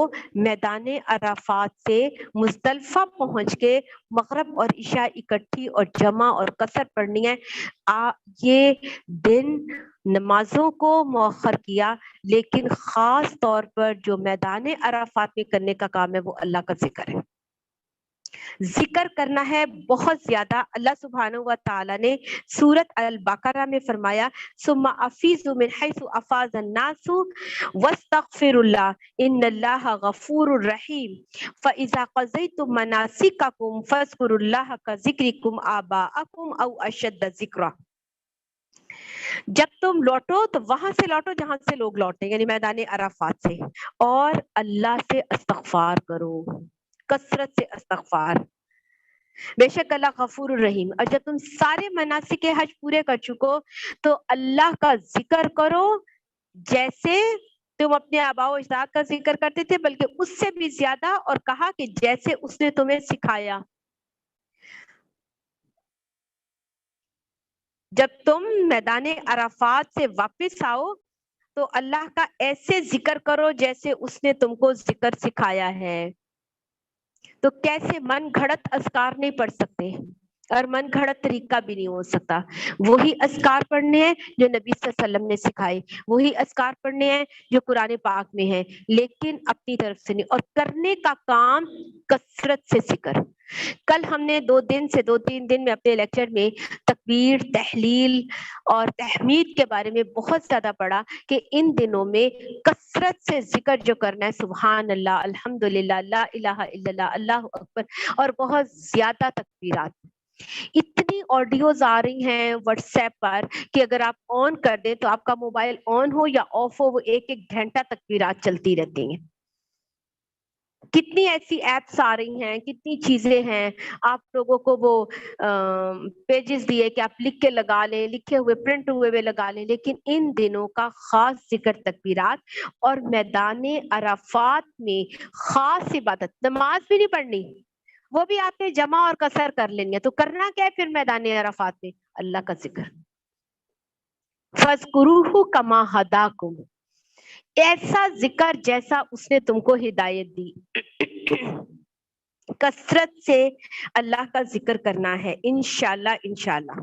میدان عرفات سے مزدلفہ پہنچ کے مغرب اور عشاء اکٹھی اور جمع اور قصر پڑھنی ہے۔ یہ دن نمازوں کو مؤخر کیا، لیکن خاص طور پر جو میدان عرفات میں کرنے کا کام ہے وہ اللہ کا ذکر ہے، ذکر کرنا ہے بہت زیادہ۔ اللہ سبحانہ و تعالی نے سورت البقرہ میں فرمایا ثم افیضوا من حیث افاض الناس واستغفروا اللہ ان اللہ غفور رحیم فاذا قضیتم مناسککم فاذکروا اللہ کذکرکم آباءکم او اشد ذکرا۔ جب تم لوٹو تو وہاں سے لوٹو جہاں سے لوگ لوٹتے ہیں، یعنی میدان عرفات سے، اور اللہ سے استغفار کرو، کثرت سے استغفار، بے شک اللہ غفور الرحیم۔ اور جب تم سارے مناسک حج پورے کر چکو تو اللہ کا ذکر کرو جیسے تم اپنے آباء و اجداد کا ذکر کرتے تھے، بلکہ اس سے بھی زیادہ، اور کہا کہ جیسے اس نے تمہیں سکھایا۔ جب تم میدان عرفات سے واپس آؤ تو اللہ کا ایسے ذکر کرو جیسے اس نے تم کو ذکر سکھایا ہے۔ تو کیسے من گھڑت اذکار نہیں پڑھ سکتے، اور من گھڑت طریقہ بھی نہیں ہو سکتا۔ وہی اذکار پڑھنے ہیں جو نبی صلی اللہ علیہ وسلم نے سکھائے، وہی اذکار پڑھنے ہیں جو قرآن پاک میں ہیں، لیکن اپنی طرف سے نہیں، اور کرنے کا کام کثرت سے ذکر۔ کل ہم نے 2-3 دن میں اپنے لیکچر میں تکبیر، تحلیل اور تحمید کے بارے میں بہت زیادہ پڑھا کہ ان دنوں میں کثرت سے ذکر جو کرنا ہے، سبحان اللہ، الحمدللہ، لا الہ الا اللہ، اللہ اکبر، اور بہت زیادہ تکبیرات۔ اتنی آڈیوز آ رہی ہیں واٹس ایپ پر کہ اگر آپ آن کر دیں تو آپ کا موبائل آن ہو یا آف ہو وہ 1 گھنٹہ تکبیرات چلتی رہتی ہیں. کتنی ایسی ایپس آ رہی ہیں, کتنی چیزیں ہیں. آپ لوگوں کو وہ پیجز دیے کہ آپ لکھ کے لگا لیں, لکھے ہوئے پرنٹ ہوئے ہوئے لگا لیں, لیکن ان دنوں کا خاص ذکر تکبیرات اور میدان عرفات میں خاص عبادت. نماز بھی نہیں پڑھنی, وہ بھی آپ نے جمع اور قصر کر لینی ہے, تو کرنا کیا ہے پھر میدان عرفات میں؟ اللہ کا ذکر. فَاذْكُرُوهُ كَمَا هَدَاكُمْ, ایسا ذکر جیسا اس نے تم کو ہدایت دی. کثرت سے اللہ کا ذکر کرنا ہے انشاءاللہ. انشاءاللہ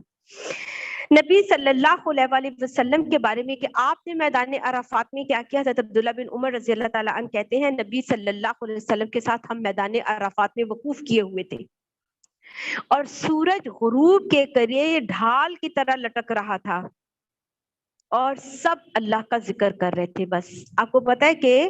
نبی صلی اللہ علیہ وآلہ وسلم کے بارے میں کہ آپ نے میدان عرفات میں کیا کیا. حضرت عبداللہ بن عمر رضی اللہ تعالیٰ عنہ کہتے ہیں نبی صلی اللہ علیہ وسلم کے ساتھ ہم میدان عرفات میں وقوف کیے ہوئے تھے اور سورج غروب کے قریب ڈھال کی طرح لٹک رہا تھا اور سب اللہ کا ذکر کر رہے تھے. بس آپ کو پتا ہے کہ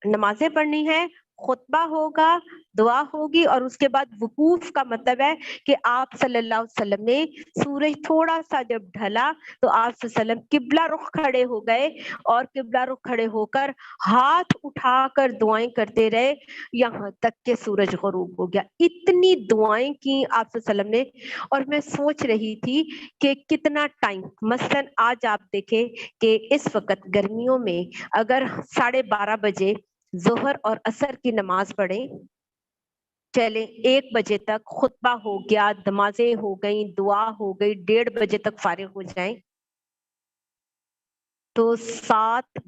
نمازیں پڑھنی ہے, خطبہ ہوگا, دعا ہوگی, اور اس کے بعد وقوف کا مطلب ہے کہ آپ صلی اللہ علیہ وسلم نے سورج تھوڑا سا جب ڈھلا تو آپ صلی اللہ علیہ وسلم قبلہ رخ کھڑے ہو گئے اور قبلہ رخ کھڑے ہو کر ہاتھ اٹھا کر دعائیں کرتے رہے یہاں تک کہ سورج غروب ہو گیا. اتنی دعائیں کی آپ صلی اللہ علیہ وسلم نے. اور میں سوچ رہی تھی کہ کتنا ٹائم, مثلاً آج آپ دیکھیں کہ اس وقت گرمیوں میں اگر 12:30 بجے ظہر اور عصر کی نماز پڑھیں, چلیں 1 بجے تک خطبہ ہو گیا, نمازیں ہو گئیں, دعا ہو گئی, 1:30 بجے تک فارغ ہو جائیں, تو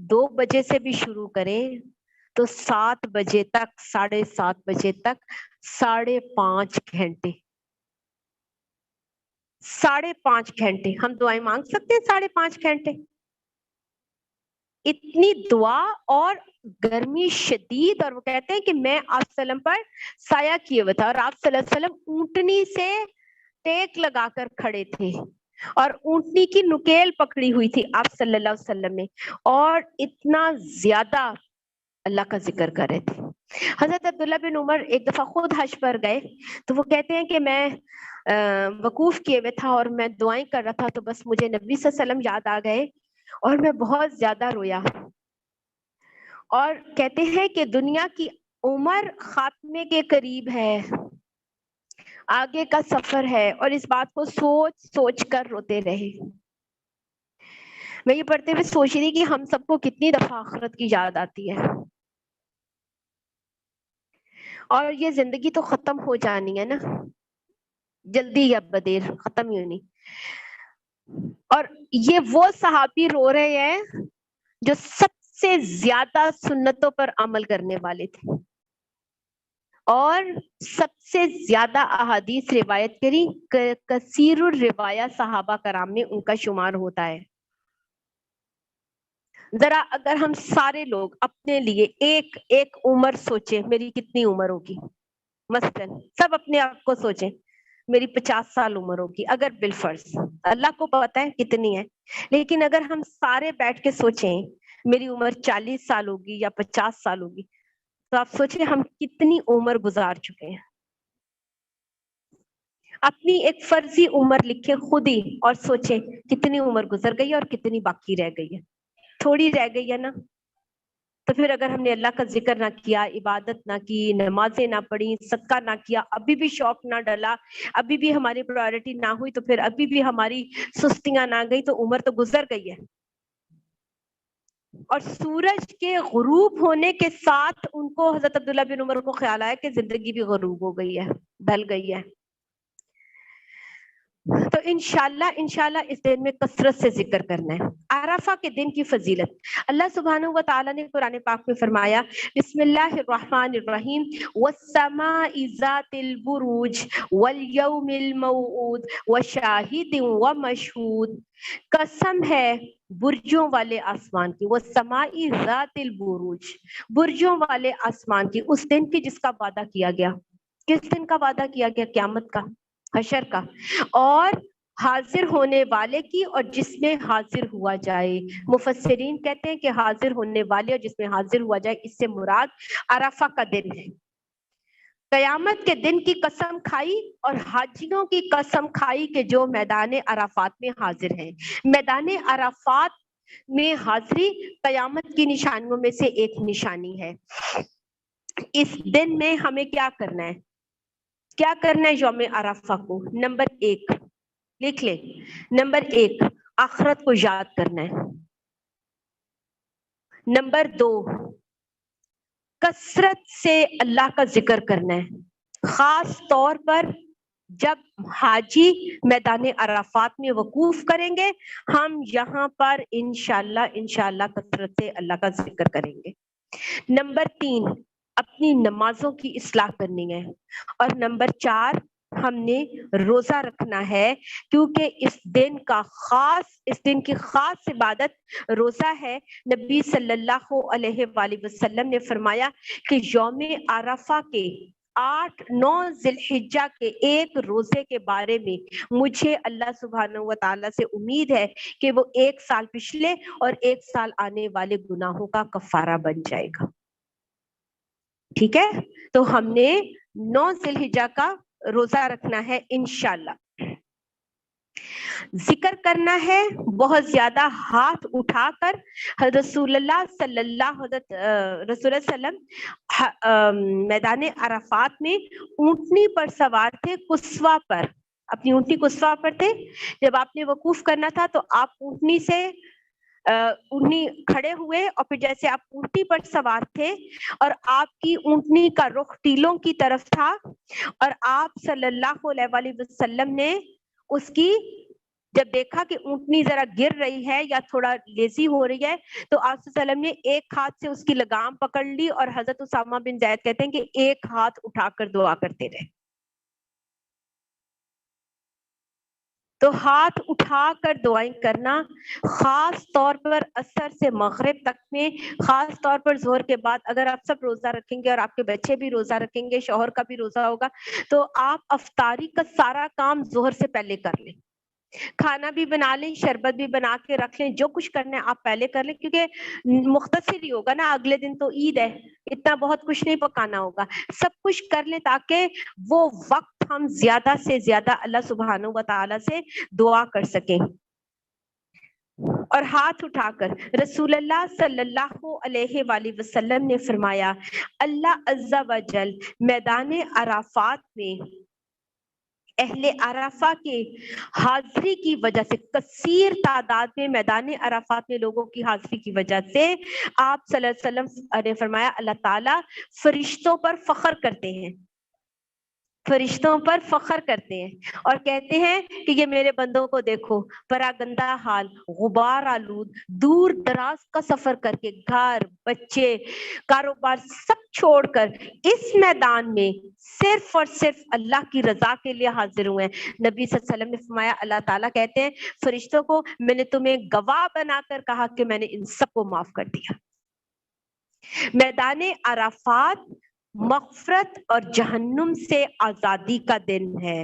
2 بجے سے بھی شروع کریں تو 7 بجے تک, 7:30 بجے تک 5.5 گھنٹے, 5.5 گھنٹے ہم دعائیں مانگ سکتے ہیں. 5.5 گھنٹے اتنی دعا, اور گرمی شدید. اور وہ کہتے ہیں کہ میں آپ صلی اللہ علیہ وسلم پر سایہ کیے ہوئے تھا اور آپ صلی اللہ علیہ وسلم اونٹنی سے ٹیک لگا کر کھڑے تھے اور اونٹنی کی نکیل پکڑی ہوئی تھی آپ صلی اللہ علیہ وسلم نے, اور اتنا زیادہ اللہ کا ذکر کر رہے تھے. حضرت عبداللہ بن عمر ایک دفعہ خود حج پر گئے تو وہ کہتے ہیں کہ میں وقوف کیے ہوئے تھا اور میں دعائیں کر رہا تھا تو بس مجھے نبی صلی اللہ علیہ وسلم یاد آ گئے اور میں بہت زیادہ رویا. اور کہتے ہیں کہ دنیا کی عمر خاتمے کے قریب ہے, آگے کا سفر ہے, اور اس بات کو سوچ سوچ کر روتے رہے. میں یہ پڑھتے ہوئے سوچ رہی کہ ہم سب کو کتنی دفعہ آخرت کی یاد آتی ہے, اور یہ زندگی تو ختم ہو جانی ہے نا, جلدی یا بدیر ختم ہی ہونی. اور یہ وہ صحابی رو رہے ہیں جو سب سے زیادہ سنتوں پر عمل کرنے والے تھے اور سب سے زیادہ احادیث روایت کری. کثیر الروایہ صحابہ کرام میں ان کا شمار ہوتا ہے. ذرا اگر ہم سارے لوگ اپنے لیے ایک ایک عمر سوچیں, میری کتنی عمر ہوگی, مثلاً سب اپنے آپ کو سوچیں میری 50 سال عمر ہوگی اگر بالفرض, اللہ کو پتہ ہے کتنی ہے, لیکن اگر ہم سارے بیٹھ کے سوچیں میری عمر 40 سال ہوگی یا 50 سال ہوگی, تو آپ سوچیں ہم کتنی عمر گزار چکے ہیں. اپنی ایک فرضی عمر لکھیں خود ہی اور سوچیں کتنی عمر گزر گئی ہے اور کتنی باقی رہ گئی ہے. تھوڑی رہ گئی ہے نا, تو پھر اگر ہم نے اللہ کا ذکر نہ کیا, عبادت نہ کی, نمازیں نہ پڑھی, صدقہ نہ کیا, ابھی بھی شوق نہ ڈلا, ابھی بھی ہماری پرائورٹی نہ ہوئی, تو پھر ابھی بھی ہماری سستیاں نہ گئی, تو عمر تو گزر گئی ہے. اور سورج کے غروب ہونے کے ساتھ ان کو, حضرت عبداللہ بن عمر کو خیال آیا کہ زندگی بھی غروب ہو گئی ہے, ڈھل گئی ہے. تو انشاءاللہ اس دن میں کثرت سے ذکر کرنا ہے. عرفہ کے دن کی فضیلت, اللہ سبحانہ و تعالیٰ نے قرآن پاک میں فرمایا بسم اللہ الرحمن الرحیم والسماء ذات البروج والیوم الموعود وشاہد ومشہود, قسم ہے برجوں والے آسمان کی, والسماء ذات البروج, برجوں والے آسمان کی, اس دن کی جس کا وعدہ کیا گیا. کس دن کا وعدہ کیا گیا؟ قیامت کا, حشر کا, اور حاضر ہونے والے کی اور جس میں حاضر ہوا جائے. مفسرین کہتے ہیں کہ حاضر ہونے والے اور جس میں حاضر ہوا جائے, اس سے مراد عرفہ کا دن ہے. قیامت کے دن کی قسم کھائی اور حاجیوں کی قسم کھائی کہ جو میدان عرفات میں حاضر ہیں. میدان عرفات میں حاضری قیامت کی نشانیوں میں سے ایک نشانی ہے. اس دن میں ہمیں کیا کرنا ہے؟ کیا کرنا ہے یوم عرفہ کو؟ نمبر 1 لکھ لیں. نمبر 1 آخرت کو یاد کرنا ہے. نمبر 2 کثرت سے اللہ کا ذکر کرنا ہے. خاص طور پر جب حاجی میدان عرفات میں وقوف کریں گے، ہم یہاں پر انشاءاللہ کثرت سے اللہ کا ذکر کریں گے. نمبر 3 اپنی نمازوں کی اصلاح کرنی ہے. اور نمبر 4 ہم نے روزہ رکھنا ہے، کیونکہ اس دن کی خاص عبادت روزہ ہے. نبی صلی اللہ علیہ وآلہ وسلم نے فرمایا کہ یوم عرفہ کے 8-9 ذی الحجہ کے ایک روزے کے بارے میں مجھے اللہ سبحانہ و تعالیٰ سے امید ہے کہ وہ 1 سال پچھلے اور 1 سال آنے والے گناہوں کا کفارہ بن جائے گا. ٹھیک ہے، تو ہم نے 9 ذی الحجہ کا روزہ رکھنا ہے انشاءاللہ. ذکر کرنا ہے بہت زیادہ، ہاتھ اٹھا کر. رسول اللہ صلی اللہ علیہ وسلم میدان عرفات میں اونٹنی پر سوار تھے، قصوہ پر، اپنی اونٹنی قصوہ پر تھے. جب آپ نے وقوف کرنا تھا تو آپ اونٹنی کھڑے ہوئے، اور پھر جیسے آپ اونٹنی پر سوار تھے اور آپ کی اونٹنی کا رخ ٹیلوں کی طرف تھا، اور آپ صلی اللہ علیہ وسلم نے اس کی جب دیکھا کہ اونٹنی ذرا گر رہی ہے یا تھوڑا لیزی ہو رہی ہے، تو آپ صلی اللہ علیہ وسلم نے ایک ہاتھ سے اس کی لگام پکڑ لی، اور حضرت اسامہ بن زید کہتے ہیں کہ ایک ہاتھ اٹھا کر دعا کرتے رہے. تو ہاتھ اٹھا کر دعائیں کرنا، خاص طور پر عصر سے مغرب تک میں، خاص طور پر ظہر کے بعد. اگر آپ سب روزہ رکھیں گے اور آپ کے بچے بھی روزہ رکھیں گے، شوہر کا بھی روزہ ہوگا، تو آپ افطاری کا سارا کام ظہر سے پہلے کر لیں. کھانا بھی بنا لیں، شربت بھی بنا کے رکھ لیں، جو کچھ کرنا ہے آپ پہلے کر لیں، کیونکہ مختصر ہی ہوگا نا، اگلے دن تو عید ہے، اتنا بہت کچھ نہیں پکانا ہوگا. سب کچھ کر لیں تاکہ وہ وقت ہم زیادہ سے زیادہ اللہ سبحانہ و تعالیٰ سے دعا کر سکیں. اور ہاتھ اٹھا کر رسول اللہ صلی اللہ علیہ وآلہ وسلم نے فرمایا، اللہ عز و جل میدان عرفات میں اہل عرفہ کے حاضری کی وجہ سے، کثیر تعداد میں میدان عرفات میں لوگوں کی حاضری کی وجہ سے، آپ صلی اللہ علیہ وسلم نے فرمایا اللہ تعالیٰ فرشتوں پر فخر کرتے ہیں، فرشتوں پر فخر کرتے ہیں اور کہتے ہیں کہ یہ میرے بندوں کو دیکھو، پراگندہ حال، غبار آلود، دور دراز کا سفر کر کے، گھر بچے کاروبار سب چھوڑ کر اس میدان میں صرف اور صرف اللہ کی رضا کے لیے حاضر ہوئے ہیں. نبی صلی اللہ علیہ وسلم نے فرمایا اللہ تعالیٰ کہتے ہیں فرشتوں کو، میں نے تمہیں گواہ بنا کر کہا کہ میں نے ان سب کو معاف کر دیا. میدان عرفات مغفرت اور جہنم سے آزادی کا دن ہے.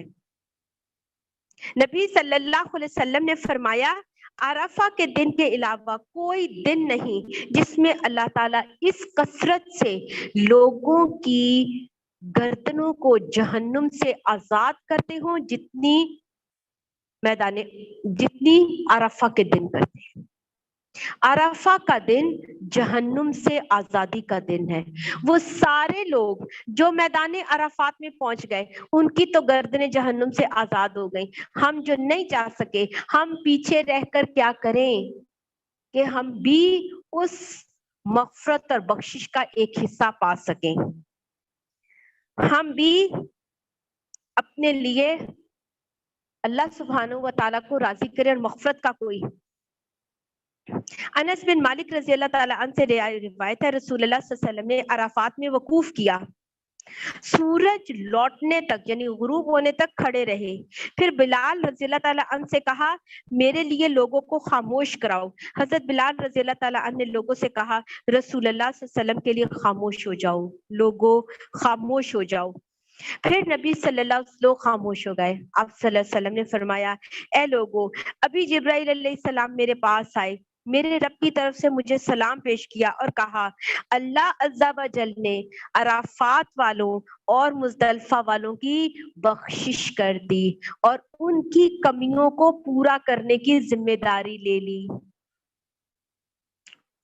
نبی صلی اللہ علیہ وسلم نے فرمایا عرفہ کے دن کے علاوہ کوئی دن نہیں جس میں اللہ تعالیٰ اس کثرت سے لوگوں کی گردنوں کو جہنم سے آزاد کرتے ہوں جتنی عرفہ کے دن کرتے ہیں. عرفہ کا دن جہنم سے آزادی کا دن ہے. وہ سارے لوگ جو میدان عرفات میں پہنچ گئے ان کی تو گردنیں جہنم سے آزاد ہو گئیں. ہم جو نہیں جا سکے، ہم پیچھے رہ کر کیا کریں کہ ہم بھی اس مغفرت اور بخشش کا ایک حصہ پا سکیں. ہم بھی اپنے لیے اللہ سبحانہ و تعالیٰ کو راضی کریں اور مغفرت کا کوئی. انس بن مالک رضی اللہ تعالیٰ عنہ سے روایت ہے رسول اللہ صلی اللہ علیہ وسلم نے عرفات میں وقوف کیا، سورج لوٹنے تک یعنی غروب ہونے تک کھڑے رہے. پھر بلال رضی اللہ تعالیٰ عنہ سے کہا میرے لیے لوگوں کو خاموش کراؤ. حضرت بلال رضی اللہ تعالیٰ عنہ نے لوگوں سے کہا رسول اللہ صلی اللہ علیہ وسلم کے لیے خاموش ہو جاؤ، لوگوں خاموش ہو جاؤ. پھر نبی صلی اللہ علیہ وسلم خاموش ہو گئے. آپ صلی اللہ علیہ وسلم نے فرمایا اے لوگوں، ابھی جبرائیل علیہ السلام میرے پاس آئے، میرے رب کی طرف سے مجھے سلام پیش کیا اور کہا اللہ عزا و جل نے عرفات والوں اور مزدلفہ والوں کی بخشش کر دی اور ان کی کمیوں کو پورا کرنے کی ذمہ داری لے لی۔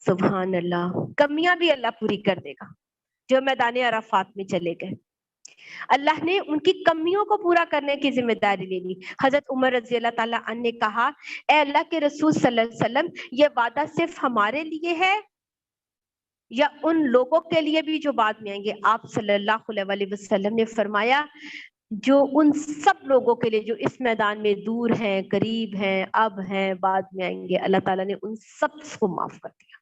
سبحان اللہ، کمیاں بھی اللہ پوری کر دے گا جو میدان عرفات میں چلے گئے۔ اللہ نے ان کی کمیوں کو پورا کرنے کی ذمہ داری لے لی۔ حضرت عمر رضی اللہ تعالیٰ عنہ نے کہا اے اللہ کے رسول صلی اللہ علیہ وسلم، یہ وعدہ صرف ہمارے لیے ہے یا ان لوگوں کے لیے بھی جو بعد میں آئیں گے؟ آپ صلی اللہ علیہ وسلم نے فرمایا جو ان سب لوگوں کے لیے جو اس میدان میں دور ہیں، قریب ہیں، اب ہیں، بعد میں آئیں گے، اللہ تعالیٰ نے ان سب کو معاف کر دیا۔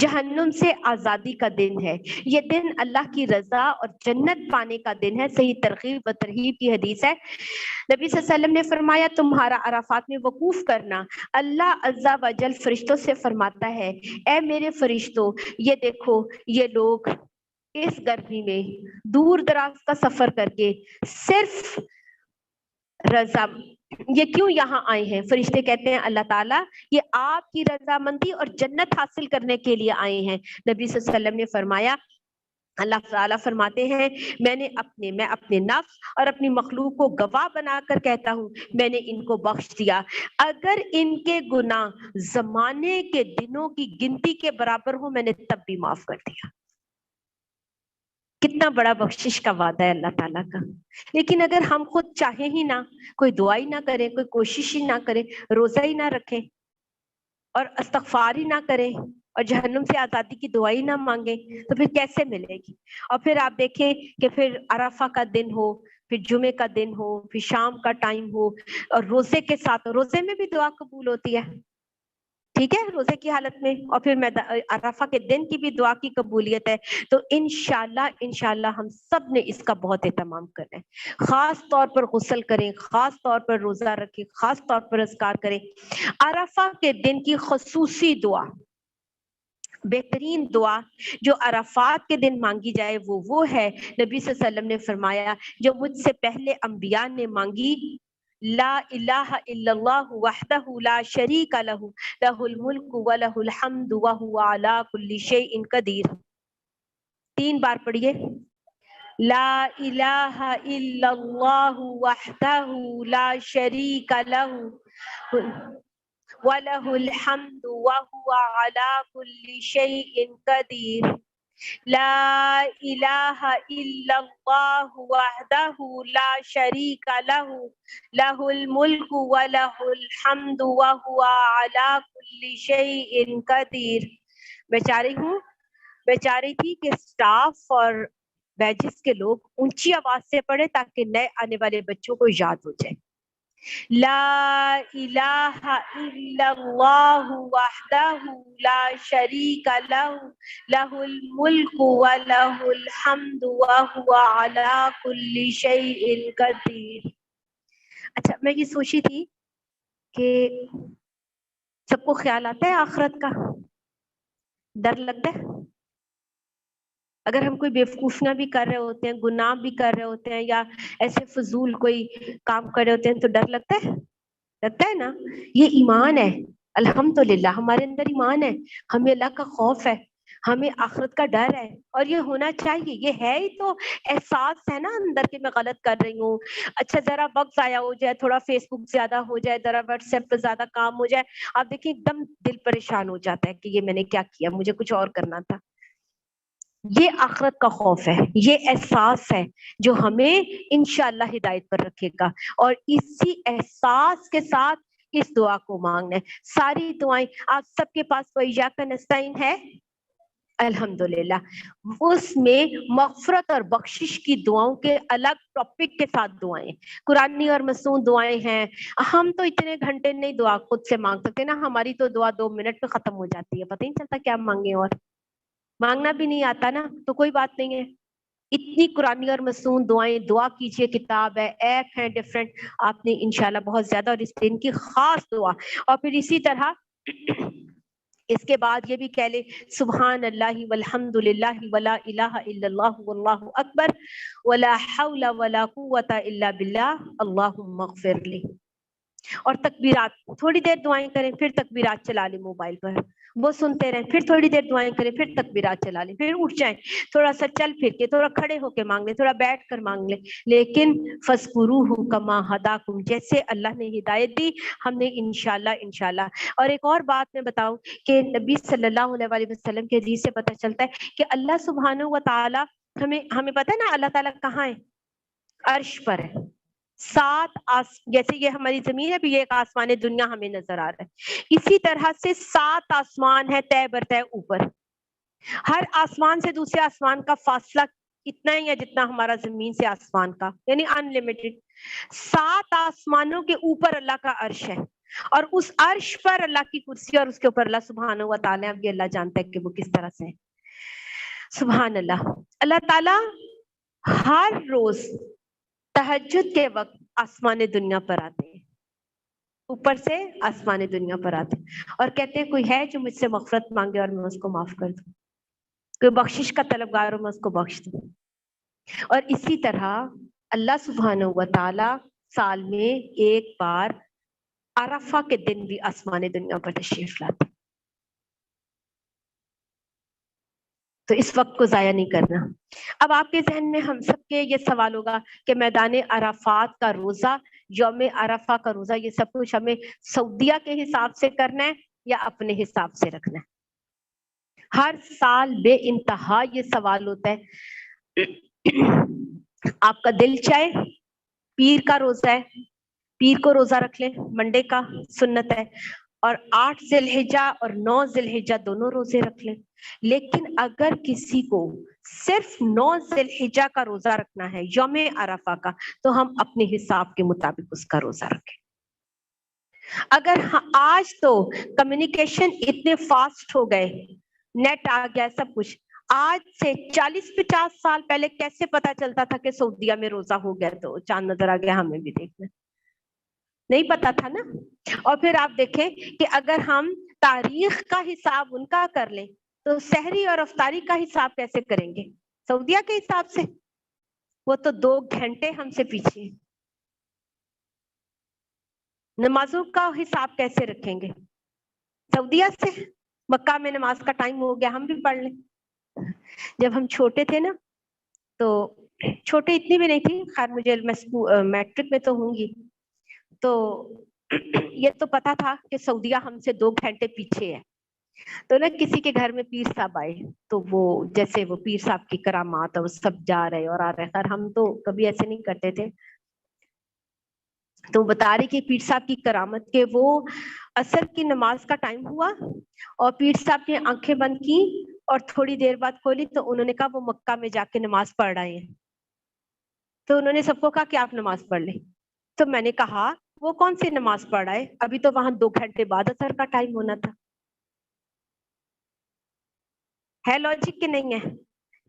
جہنم سے آزادی کا دن ہے یہ، دن اللہ کی رضا اور جنت پانے کا دن ہے۔ صحیح ترغیب و ترہیب کی حدیث ہے، نبی صلی اللہ علیہ وسلم نے فرمایا تمہارا عرفات میں وقوف کرنا اللہ عزا و جل فرشتوں سے فرماتا ہے اے میرے فرشتوں، یہ دیکھو یہ لوگ اس گرمی میں دور دراز کا سفر کر کے صرف رضا یہ کیوں یہاں آئے ہیں؟ فرشتے کہتے ہیں اللہ تعالیٰ یہ آپ کی رضامندی اور جنت حاصل کرنے کے لیے آئے ہیں۔ نبی صلی اللہ علیہ وسلم نے فرمایا، اللہ تعالیٰ فرماتے ہیں میں اپنے نفس اور اپنی مخلوق کو گواہ بنا کر کہتا ہوں میں نے ان کو بخش دیا، اگر ان کے گناہ زمانے کے دنوں کی گنتی کے برابر ہو میں نے تب بھی معاف کر دیا۔ کتنا بڑا بخشش کا وعدہ ہے اللہ تعالیٰ کا۔ لیکن اگر ہم خود چاہیں ہی نہ، کوئی دعا ہی نہ کریں، کوئی کوشش ہی نہ کریں، روزہ ہی نہ رکھیں اور استغفار ہی نہ کریں اور جہنم سے آزادی کی دعا ہی نہ مانگیں تو پھر کیسے ملے گی؟ اور پھر آپ دیکھیں کہ پھر عرفہ کا دن ہو، پھر جمعے کا دن ہو، پھر شام کا ٹائم ہو اور روزے کے ساتھ، روزے میں بھی دعا قبول ہوتی ہے، ٹھیک ہے، روزے کی حالت میں، اور پھر عرفہ کے دن کی بھی دعا کی قبولیت ہے۔ تو انشاءاللہ ہم سب نے اس کا بہت اہتمام کرنا ہے، خاص طور پر غسل کریں، خاص طور پر روزہ رکھیں، خاص طور پر اذکار کریں۔ عرفہ کے دن کی خصوصی دعا، بہترین دعا جو عرفات کے دن مانگی جائے وہ ہے، نبی صلی اللہ علیہ وسلم نے فرمایا جو مجھ سے پہلے انبیاء نے مانگی، لا الہ الا اللہ وحدہ لا شریک لہ لہ الملک ولہ الحمد وہو علی کل شیء قدیر۔ 3 بار پڑھیے، لا الہ الا اللہ وحدہ لا شریک لہ وَلَهُ الْحَمْدُ وَهُوَ عَلَى كُلِّ شَيْءٍ قَدِيرٌ لا الہ الا اللہ وحدہ لا شریک لہ لہ الملک ولہ الحمد وہو علی کل شیء قدیر۔ میں چاہ رہی تھی کہ سٹاف اور بیچز کے لوگ اونچی آواز سے پڑھے تاکہ نئے آنے والے بچوں کو یاد ہو جائے۔ لا الہ الا اللہ وحدہ لا شریک لہ لہ الملک ولہ الحمد وہو علی کل شیء قدیر۔ اچھا، میں یہ سوچی تھی کہ سب کو خیال آتا ہے آخرت کا؟ ڈر لگتا ہے؟ اگر ہم کوئی بیوقوفیاں بھی کر رہے ہوتے ہیں، گناہ بھی کر رہے ہوتے ہیں یا ایسے فضول کوئی کام کر رہے ہوتے ہیں تو ڈر لگتا ہے نا؟ یہ ایمان ہے، الحمدللہ ہمارے اندر ایمان ہے، ہمیں اللہ کا خوف ہے، ہمیں آخرت کا ڈر ہے، اور یہ ہونا چاہیے۔ یہ ہے ہی تو احساس ہے نا اندر کہ میں غلط کر رہی ہوں۔ اچھا ذرا وقت ضائع ہو جائے، تھوڑا فیس بک زیادہ ہو جائے، ذرا واٹس ایپ پہ زیادہ کام ہو جائے، آپ دیکھیں ایک دم دل پریشان ہو جاتا ہے کہ یہ میں نے کیا کیا، مجھے کچھ اور کرنا تھا۔ یہ آخرت کا خوف ہے، یہ احساس ہے جو ہمیں انشاءاللہ ہدایت پر رکھے گا، اور اسی احساس کے ساتھ اس دعا کو مانگنا ہے۔ ساری دعائیں آپ سب کے پاس وَإِيَّاكَ نَسْتَعِينُ ہے، الحمدللہ اس میں مغفرت اور بخشش کی دعاؤں کے الگ ٹاپک کے ساتھ دعائیں، قرآنی اور مصنون دعائیں ہیں۔ ہم تو اتنے گھنٹے نہیں دعا خود سے مانگ سکتے نا، ہماری تو دعا 2 منٹ میں ختم ہو جاتی ہے، پتہ نہیں چلتا کیا مانگیں، اور مانگنا بھی نہیں آتا نا تو کوئی بات نہیں ہے۔ اتنی قرآنی اور مصنون دعائیں، دعا کیجئے کتاب ہے، ایپ ہے ڈفرینٹ، آپ نے انشاءاللہ بہت زیادہ، اور اس دن کی خاص دعا۔ اور پھر اسی طرح اس کے بعد یہ بھی کہہ لے سبحان اللہ والحمد للہ ولا الہ الا اللہ واللہ اکبر ولا حول ولا قوة الا باللہ اللہم اغفر لی۔ اور تکبیرات، تھوڑی دیر دعائیں کریں پھر تکبیرات چلا لیں موبائل پر، وہ سنتے رہیں، پھر تھوڑی دیر دعائیں کریں پھر تکبیرات چلا لیں، پھر اٹھ جائیں، تھوڑا سا چل پھر کے، تھوڑا کھڑے ہو کے مانگ لیں، تھوڑا بیٹھ کر مانگ لیں، لیکن فَاذْكُرُوهُ كَمَا هَدَاكُمْ، جیسے اللہ نے ہدایت دی ہم نے انشاءاللہ۔ اور ایک اور بات میں بتاؤں کہ نبی صلی اللہ علیہ وسلم کے حدیث سے پتہ چلتا ہے کہ اللہ سبحانہ و تعالی ہمیں پتہ ہے نا اللہ تعالیٰ کہاں ہے؟ عرش پر ہے۔ جیسے یہ ہماری زمین ہے بھی، یہ ایک آسمان دنیا ہمیں نظر آ رہا ہے، اسی طرح سے 7 آسمان ہے طے بر طے اوپر، ہر آسمان سے دوسرے آسمان کا فاصلہ اتنا ہی ہے جتنا ہمارا زمین سے آسمان کا، یعنی ان لمیٹڈ۔ 7 آسمانوں کے اوپر اللہ کا عرش ہے، اور اس عرش پر اللہ کی کرسی، اور اس کے اوپر اللہ سبحانہ و تعالی، اب یہ اللہ جانتا ہے کہ وہ کس طرح سے ہے۔ سبحان اللہ۔ اللہ تعالی ہر روز تہجد کے وقت آسمان دنیا پر آتے ہیں، اوپر سے آسمان دنیا پر آتے ہیں، اور کہتے ہیں کوئی ہے جو مجھ سے مغفرت مانگے اور میں اس کو معاف کر دوں، کوئی بخشش کا طلبگار ہو میں اس کو بخش دوں۔ اور اسی طرح اللہ سبحانہ و تعالی سال میں ایک بار عرفہ کے دن بھی آسمان دنیا پر تشریف لاتے، تو اس وقت کو ضائع نہیں کرنا۔ اب آپ کے ذہن میں ہم سب کے یہ سوال ہوگا کہ میدان عرفات کا روزہ، یوم عرفہ کا روزہ، یہ سب کچھ ہمیں سعودیہ کے حساب سے کرنا ہے یا اپنے حساب سے رکھنا ہے؟ ہر سال بے انتہا یہ سوال ہوتا ہے۔ آپ کا دل چاہے پیر کا روزہ ہے، پیر کو روزہ رکھ لیں، منڈے کا سنت ہے، اور 8 ذی الحجہ اور 9 ذی الحجہ دونوں روزے رکھ لیں۔ لیکن اگر کسی کو صرف 9 ذی الحجہ کا روزہ رکھنا ہے یوم عرفہ کا، تو ہم اپنے حساب کے مطابق اس کا روزہ رکھیں۔ اگر آج تو کمیونیکیشن اتنے فاسٹ ہو گئے، نیٹ آ گیا سب کچھ، آج سے 40-50 سال پہلے کیسے پتا چلتا تھا کہ سعودیہ میں روزہ ہو گیا تو چاند نظر آ گیا، ہمیں بھی دیکھنا نہیں پتا تھا نا۔ اور پھر آپ دیکھیں کہ اگر ہم تاریخ کا حساب ان کا کر لیں تو سحری اور افطاری کا حساب کیسے کریں گے؟ سعودیہ کے حساب سے، وہ تو 2 گھنٹے ہم سے پیچھے۔ نمازوں کا حساب کیسے رکھیں گے؟ سعودیہ سے۔ مکہ میں نماز کا ٹائم ہو گیا، ہم بھی پڑھ لیں۔ جب ہم چھوٹے تھے نا، تو چھوٹے اتنی بھی نہیں تھی، خیر مجھے میٹرک میں تو ہوں گی، تو یہ تو پتا تھا کہ سعودیہ ہم سے 2 گھنٹے پیچھے ہے۔ تو نا کسی کے گھر میں پیر صاحب آئے، تو وہ جیسے وہ پیر صاحب کی کرامات اور سب جا رہے اور آ رہے، خیر ہم تو کبھی ایسے نہیں کرتے تھے، تو بتا رہی کہ پیر صاحب کی کرامت کے وہ عصر کی نماز کا ٹائم ہوا اور پیر صاحب نے آنکھیں بند کی اور تھوڑی دیر بعد کھولی، تو انہوں نے کہا وہ مکہ میں جا کے نماز پڑھ رہے ہیں۔ تو انہوں نے سب کو کہا کہ آپ نماز پڑھ لیں۔ تو میں نے کہا وہ کون سی نماز پڑھ رہا ہے؟ ابھی تو وہاں 2 گھنٹے بعد عصر کا ٹائم ہونا تھا۔ ہے لاجک کہ نہیں ہے؟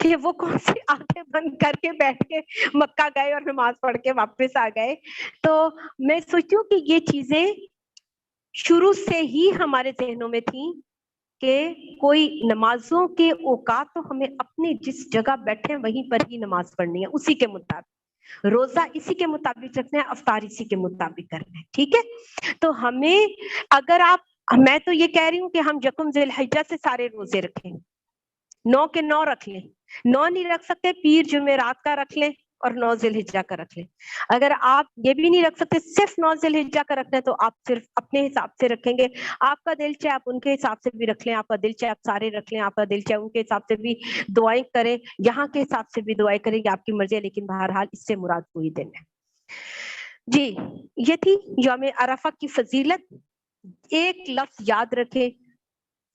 کہ وہ کون سی آنکھیں بند کر کے بیٹھ کے مکہ گئے اور نماز پڑھ کے واپس آ گئے؟ تو میں سوچتی ہوں کہ یہ چیزیں شروع سے ہی ہمارے ذہنوں میں تھیں کہ کوئی نمازوں کے اوقات تو ہمیں اپنے جس جگہ بیٹھے وہیں پر ہی نماز پڑھنی ہے، اسی کے مطابق روزہ اسی کے مطابق رکھنا ہے، افطار اسی کے مطابق کرنا ہے، ٹھیک ہے؟ تو ہمیں اگر میں تو یہ کہہ رہی ہوں کہ ہم یکم ذی الحجہ سے سارے روزے رکھیں، 9 کے 9 رکھ لیں، 9 نہیں رکھ سکتے پیر جمعرات کا رکھ لیں اور 9 ذی الحجہ کا رکھ لیں۔ اگر آپ یہ بھی نہیں رکھ سکتے صرف 9 ذی الحجہ کا رکھنا ہے تو آپ صرف اپنے حساب سے رکھیں گے۔ آپ کا دل چاہے آپ ان کے حساب سے بھی رکھ لیں، آپ کا دل چاہے آپ سارے رکھ لیں، آپ کا دل چاہے ان کے حساب سے بھی دعائیں کریں، یہاں کے حساب سے بھی دعائیں کریں، یہ آپ کی مرضی ہے، لیکن بہرحال اس سے مراد کوئی دن ہے۔ جی یہ تھی یوم عرفہ کی فضیلت۔ ایک لفظ یاد رکھیں،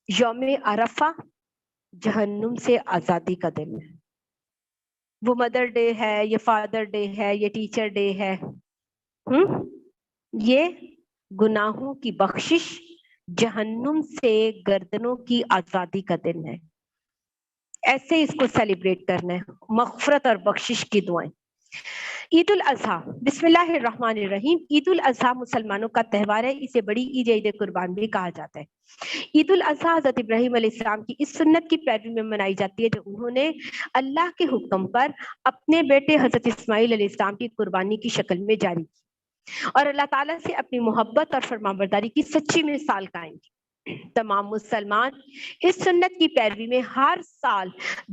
یوم عرفہ جہنم سے آزادی کا دن ہے۔ وہ مدر ڈے ہے، یہ فادر ڈے ہے، یہ ٹیچر ڈے ہے، یہ گناہوں کی بخشش، جہنم سے گردنوں کی آزادی کا دن ہے۔ ایسے اس کو سیلیبریٹ کرنا ہے، مغفرت اور بخشش کی دعائیں۔ عید الاضحیٰ، بسم اللہ الرحمن الرحیم۔ عید الاضحیٰ مسلمانوں کا تہوار ہے، اسے بڑی عید عید قربان بھی کہا جاتا ہے۔ عید الاضحیٰ حضرت ابراہیم علیہ السلام کی اس سنت کی پیروی میں منائی جاتی ہے جو انہوں نے اللہ کے حکم پر اپنے بیٹے حضرت اسماعیل علیہ السلام کی قربانی کی شکل میں جاری کی۔ اور اللہ تعالیٰ سے اپنی محبت اور فرمانبرداری کی سچی مثال قائم کی۔ تمام مسلمان اس سنت کی پیروی میں ہر سال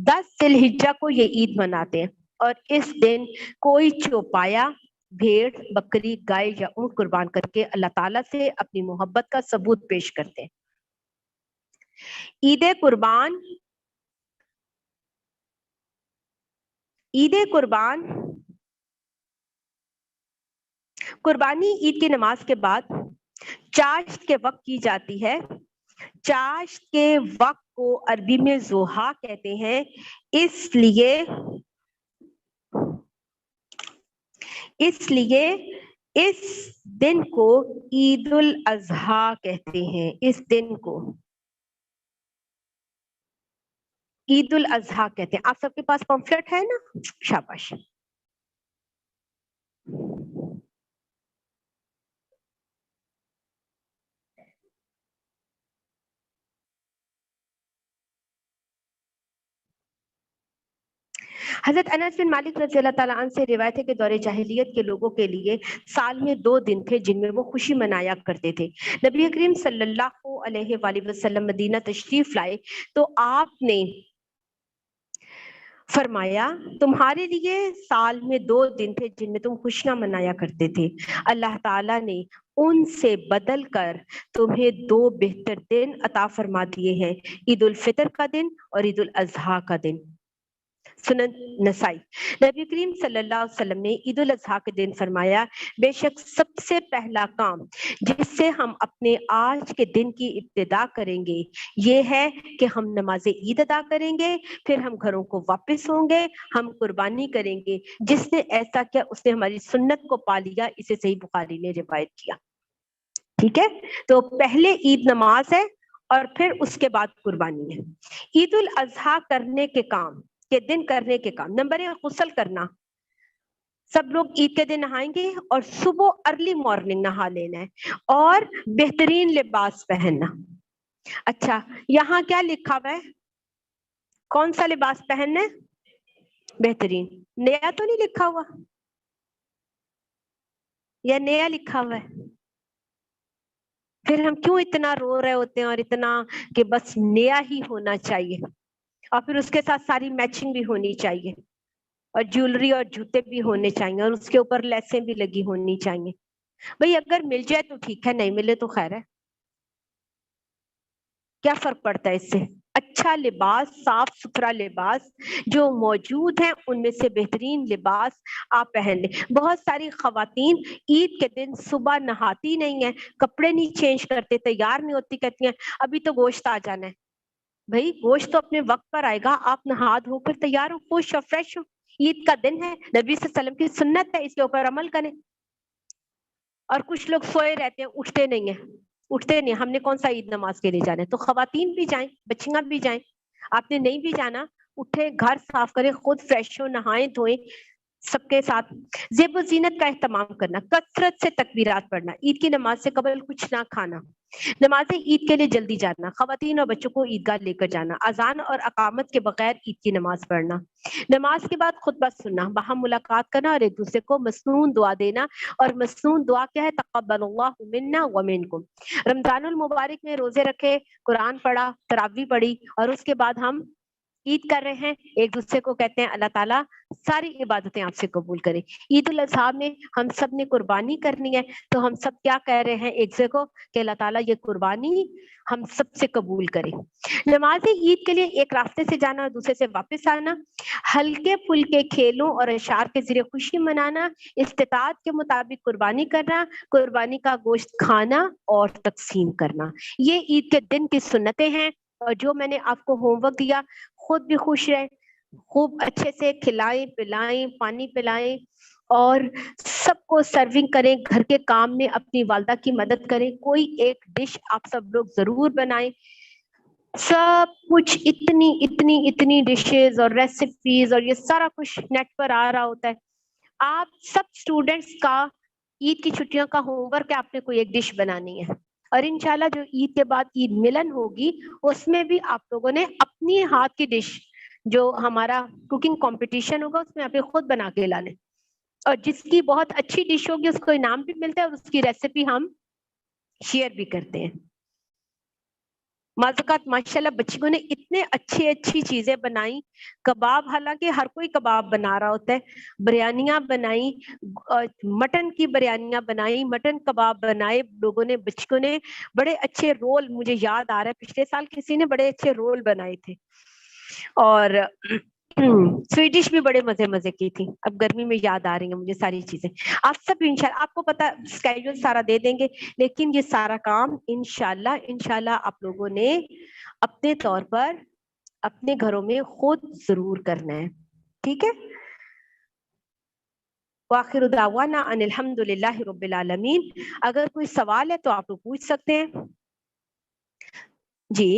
10 ذی الحجہ کو یہ عید مناتے ہیں، اور اس دن کوئی چوپایا، بھیڑ، بکری، گائے یا اونٹ قربان کر کے اللہ تعالیٰ سے اپنی محبت کا ثبوت پیش کرتے ہیں۔ عید قربانی عید کی نماز کے بعد چاشت کے وقت کی جاتی ہے۔ چاشت کے وقت کو عربی میں ضحیٰ کہتے ہیں، اس لیے اس دن کو عید الاضحیٰ کہتے ہیں۔ اس دن کو عید الاضحیٰ کہتے ہیں۔ آپ سب کے پاس پمفلٹ ہے نا؟ شاباش۔ حضرت انس بن مالک رضی اللہ تعالیٰ عنہ سے روایت ہے کہ دور جاہلیت کے لوگوں کے لیے سال میں 2 دن تھے جن میں وہ خوشی منایا کرتے تھے۔ نبی کریم صلی اللہ علیہ وآلہ وسلم مدینہ تشریف لائے تو آپ نے فرمایا، تمہارے لیے سال میں 2 دن تھے جن میں تم خوشیاں منایا کرتے تھے، اللہ تعالیٰ نے ان سے بدل کر تمہیں 2 بہتر دن عطا فرما دیے ہیں، عید الفطر کا دن اور عید الاضحیٰ کا دن۔ سنن نسائی۔ نبی کریم صلی اللہ علیہ وسلم نے عید الاضحیٰ کے دن فرمایا، بے شک سب سے پہلا کام جس سے ہم اپنے آج کے دن کی ابتدا کریں گے یہ ہے کہ ہم نماز عید ادا کریں گے، پھر ہم گھروں کو واپس ہوں گے، ہم قربانی کریں گے۔ جس نے ایسا کیا اس نے ہماری سنت کو پا لیا، اسے صحیح بخاری نے روایت کیا۔ ٹھیک ہے، تو پہلے عید نماز ہے اور پھر اس کے بعد قربانی ہے۔ عید الاضحیٰ کرنے کے دن کرنے کے کام، نمبر 1 غسل کرنا۔ سب لوگ عید کے دن نہائیں گے اور صبح ارلی مارننگ نہا لینا ہے اور بہترین لباس پہننا۔ اچھا، یہاں کیا لکھا ہوا ہے؟ کون سا لباس پہننا ہے؟ بہترین۔ نیا تو نہیں لکھا ہوا یا نیا لکھا ہوا ہے؟ پھر ہم کیوں اتنا رو رہے ہوتے ہیں اور اتنا کہ بس نیا ہی ہونا چاہیے، اور پھر اس کے ساتھ ساری میچنگ بھی ہونی چاہیے، اور جیولری اور جوتے بھی ہونے چاہیے، اور اس کے اوپر لیسیں بھی لگی ہونی چاہیے۔ بھئی اگر مل جائے تو ٹھیک ہے، نہیں ملے تو خیر ہے، کیا فرق پڑتا ہے اس سے؟ اچھا لباس، صاف ستھرا لباس جو موجود ہیں ان میں سے بہترین لباس آپ پہن لیں۔ بہت ساری خواتین عید کے دن صبح نہاتی نہیں ہیں، کپڑے نہیں چینج کرتے، تیار نہیں ہوتی، کہتی ہیں ابھی تو گوشت آ جانا ہے۔ بھائی گوشت تو اپنے وقت پر آئے گا، آپ نہا دھو کر تیار ہو، خوش ہو، فریش ہو، عید کا دن ہے، نبی صلی اللہ علیہ وسلم کی سنت ہے، اس کے اوپر عمل کریں۔ اور کچھ لوگ سوئے رہتے ہیں، اٹھتے نہیں، ہم نے کون سا عید نماز کے لیے جانا ہے؟ تو خواتین بھی جائیں، بچیاں بھی جائیں، آپ نے نہیں بھی جانا، اٹھے، گھر صاف کریں، خود فریش ہو، نہائیں دھوئیں، سب کے ساتھ زیب و زینت کا اہتمام کرنا، کثرت سے تکبیرات پڑھنا، عید کی نماز سے قبل کچھ نہ کھانا، نماز عید کے لیے جلدی جانا، خواتین اور بچوں کو عیدگاہ لے کر جانا، اذان اور اقامت کے بغیر عید کی نماز پڑھنا، نماز کے بعد خطبہ سننا، باہم ملاقات کرنا اور ایک دوسرے کو مسنون دعا دینا۔ اور مسنون دعا کیا ہے؟ تقبل اللہ منا ومنکم۔ رمضان المبارک میں روزے رکھے، قرآن پڑھا، تراویح پڑھی، اور اس کے بعد ہم عید کر رہے ہیں، ایک دوسرے کو کہتے ہیں اللہ تعالیٰ ساری عبادتیں آپ سے قبول کرے۔ عید الاضحیٰ میں ہم سب نے قربانی کرنی ہے، تو ہم سب کیا کہہ رہے ہیں ایک دوسرے کو کہ اللہ تعالیٰ یہ قربانی ہم سب سے قبول کرے۔ نماز عید کے لیے ایک راستے سے جانا اور دوسرے سے واپس آنا، ہلکے پھلکے کھیلوں اور اشعار کے ذریعے خوشی منانا، استطاعت کے مطابق قربانی کرنا، قربانی کا گوشت کھانا اور تقسیم کرنا، یہ عید کے دن کی سنتیں ہیں۔ اور جو میں نے آپ کو ہوم ورک دیا، خود بھی خوش رہیں، خوب اچھے سے کھلائیں پلائیں، پانی پلائیں، اور سب کو سرونگ کریں، گھر کے کام میں اپنی والدہ کی مدد کریں، کوئی ایک ڈش آپ سب لوگ ضرور بنائیں۔ سب کچھ اتنی ڈشز اور ریسیپیز اور یہ سارا کچھ نیٹ پر آ رہا ہوتا ہے۔ آپ سب اسٹوڈینٹس کا عید کی چھٹیوں کا ہوم ورک ہے، آپ نے کوئی ایک ڈش بنانی ہے، اور انشاءاللہ جو عید کے بعد عید ملن ہوگی اس میں بھی آپ لوگوں نے اپنی ہاتھ کی ڈش، جو ہمارا کوکنگ کمپٹیشن ہوگا اس میں آپ خود بنا کے لانے۔ اور جس کی بہت اچھی ڈش ہوگی اس کو انعام بھی ملتا ہے اور اس کی ریسیپی ہم شیئر بھی کرتے ہیں. مازوقات ماشاءاللہ بچیوں نے اتنے اچھی چیزیں بنائی. کباب، حالانکہ ہر کوئی کباب بنا رہا ہوتا ہے، بریانیاں بنائی، مٹن کی بریانیاں بنائی، مٹن کباب بنائے لوگوں نے، بچیوں نے بڑے اچھے رول، مجھے یاد آ رہا ہے پچھلے سال کسی نے بڑے اچھے رول بنائے تھے، اور سویڈش بھی بڑے مزے کی تھی. اب گرمی میں یاد آ رہی ہیں مجھے ساری چیزیں. آپ سب انشاءاللہ، آپ کو پتا اسکیڈول سارا دے دیں گے، لیکن یہ سارا کام انشاءاللہ آپ لوگوں نے اپنے طور پر اپنے گھروں میں خود ضرور کرنا ہے. ٹھیک ہے؟ وآخر دعوانا ان الحمدللہ رب العالمین. اگر کوئی سوال ہے تو آپ لوگ پوچھ سکتے ہیں. جی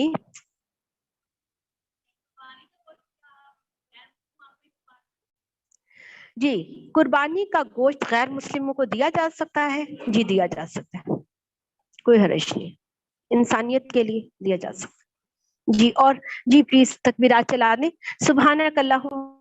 جی، قربانی کا گوشت غیر مسلموں کو دیا جا سکتا ہے؟ جی دیا جا سکتا ہے، کوئی حرج نہیں، انسانیت کے لیے دیا جا سکتا ہے. جی، اور جی پلیز تکبیرات چلا دیں. سبحانک اللہم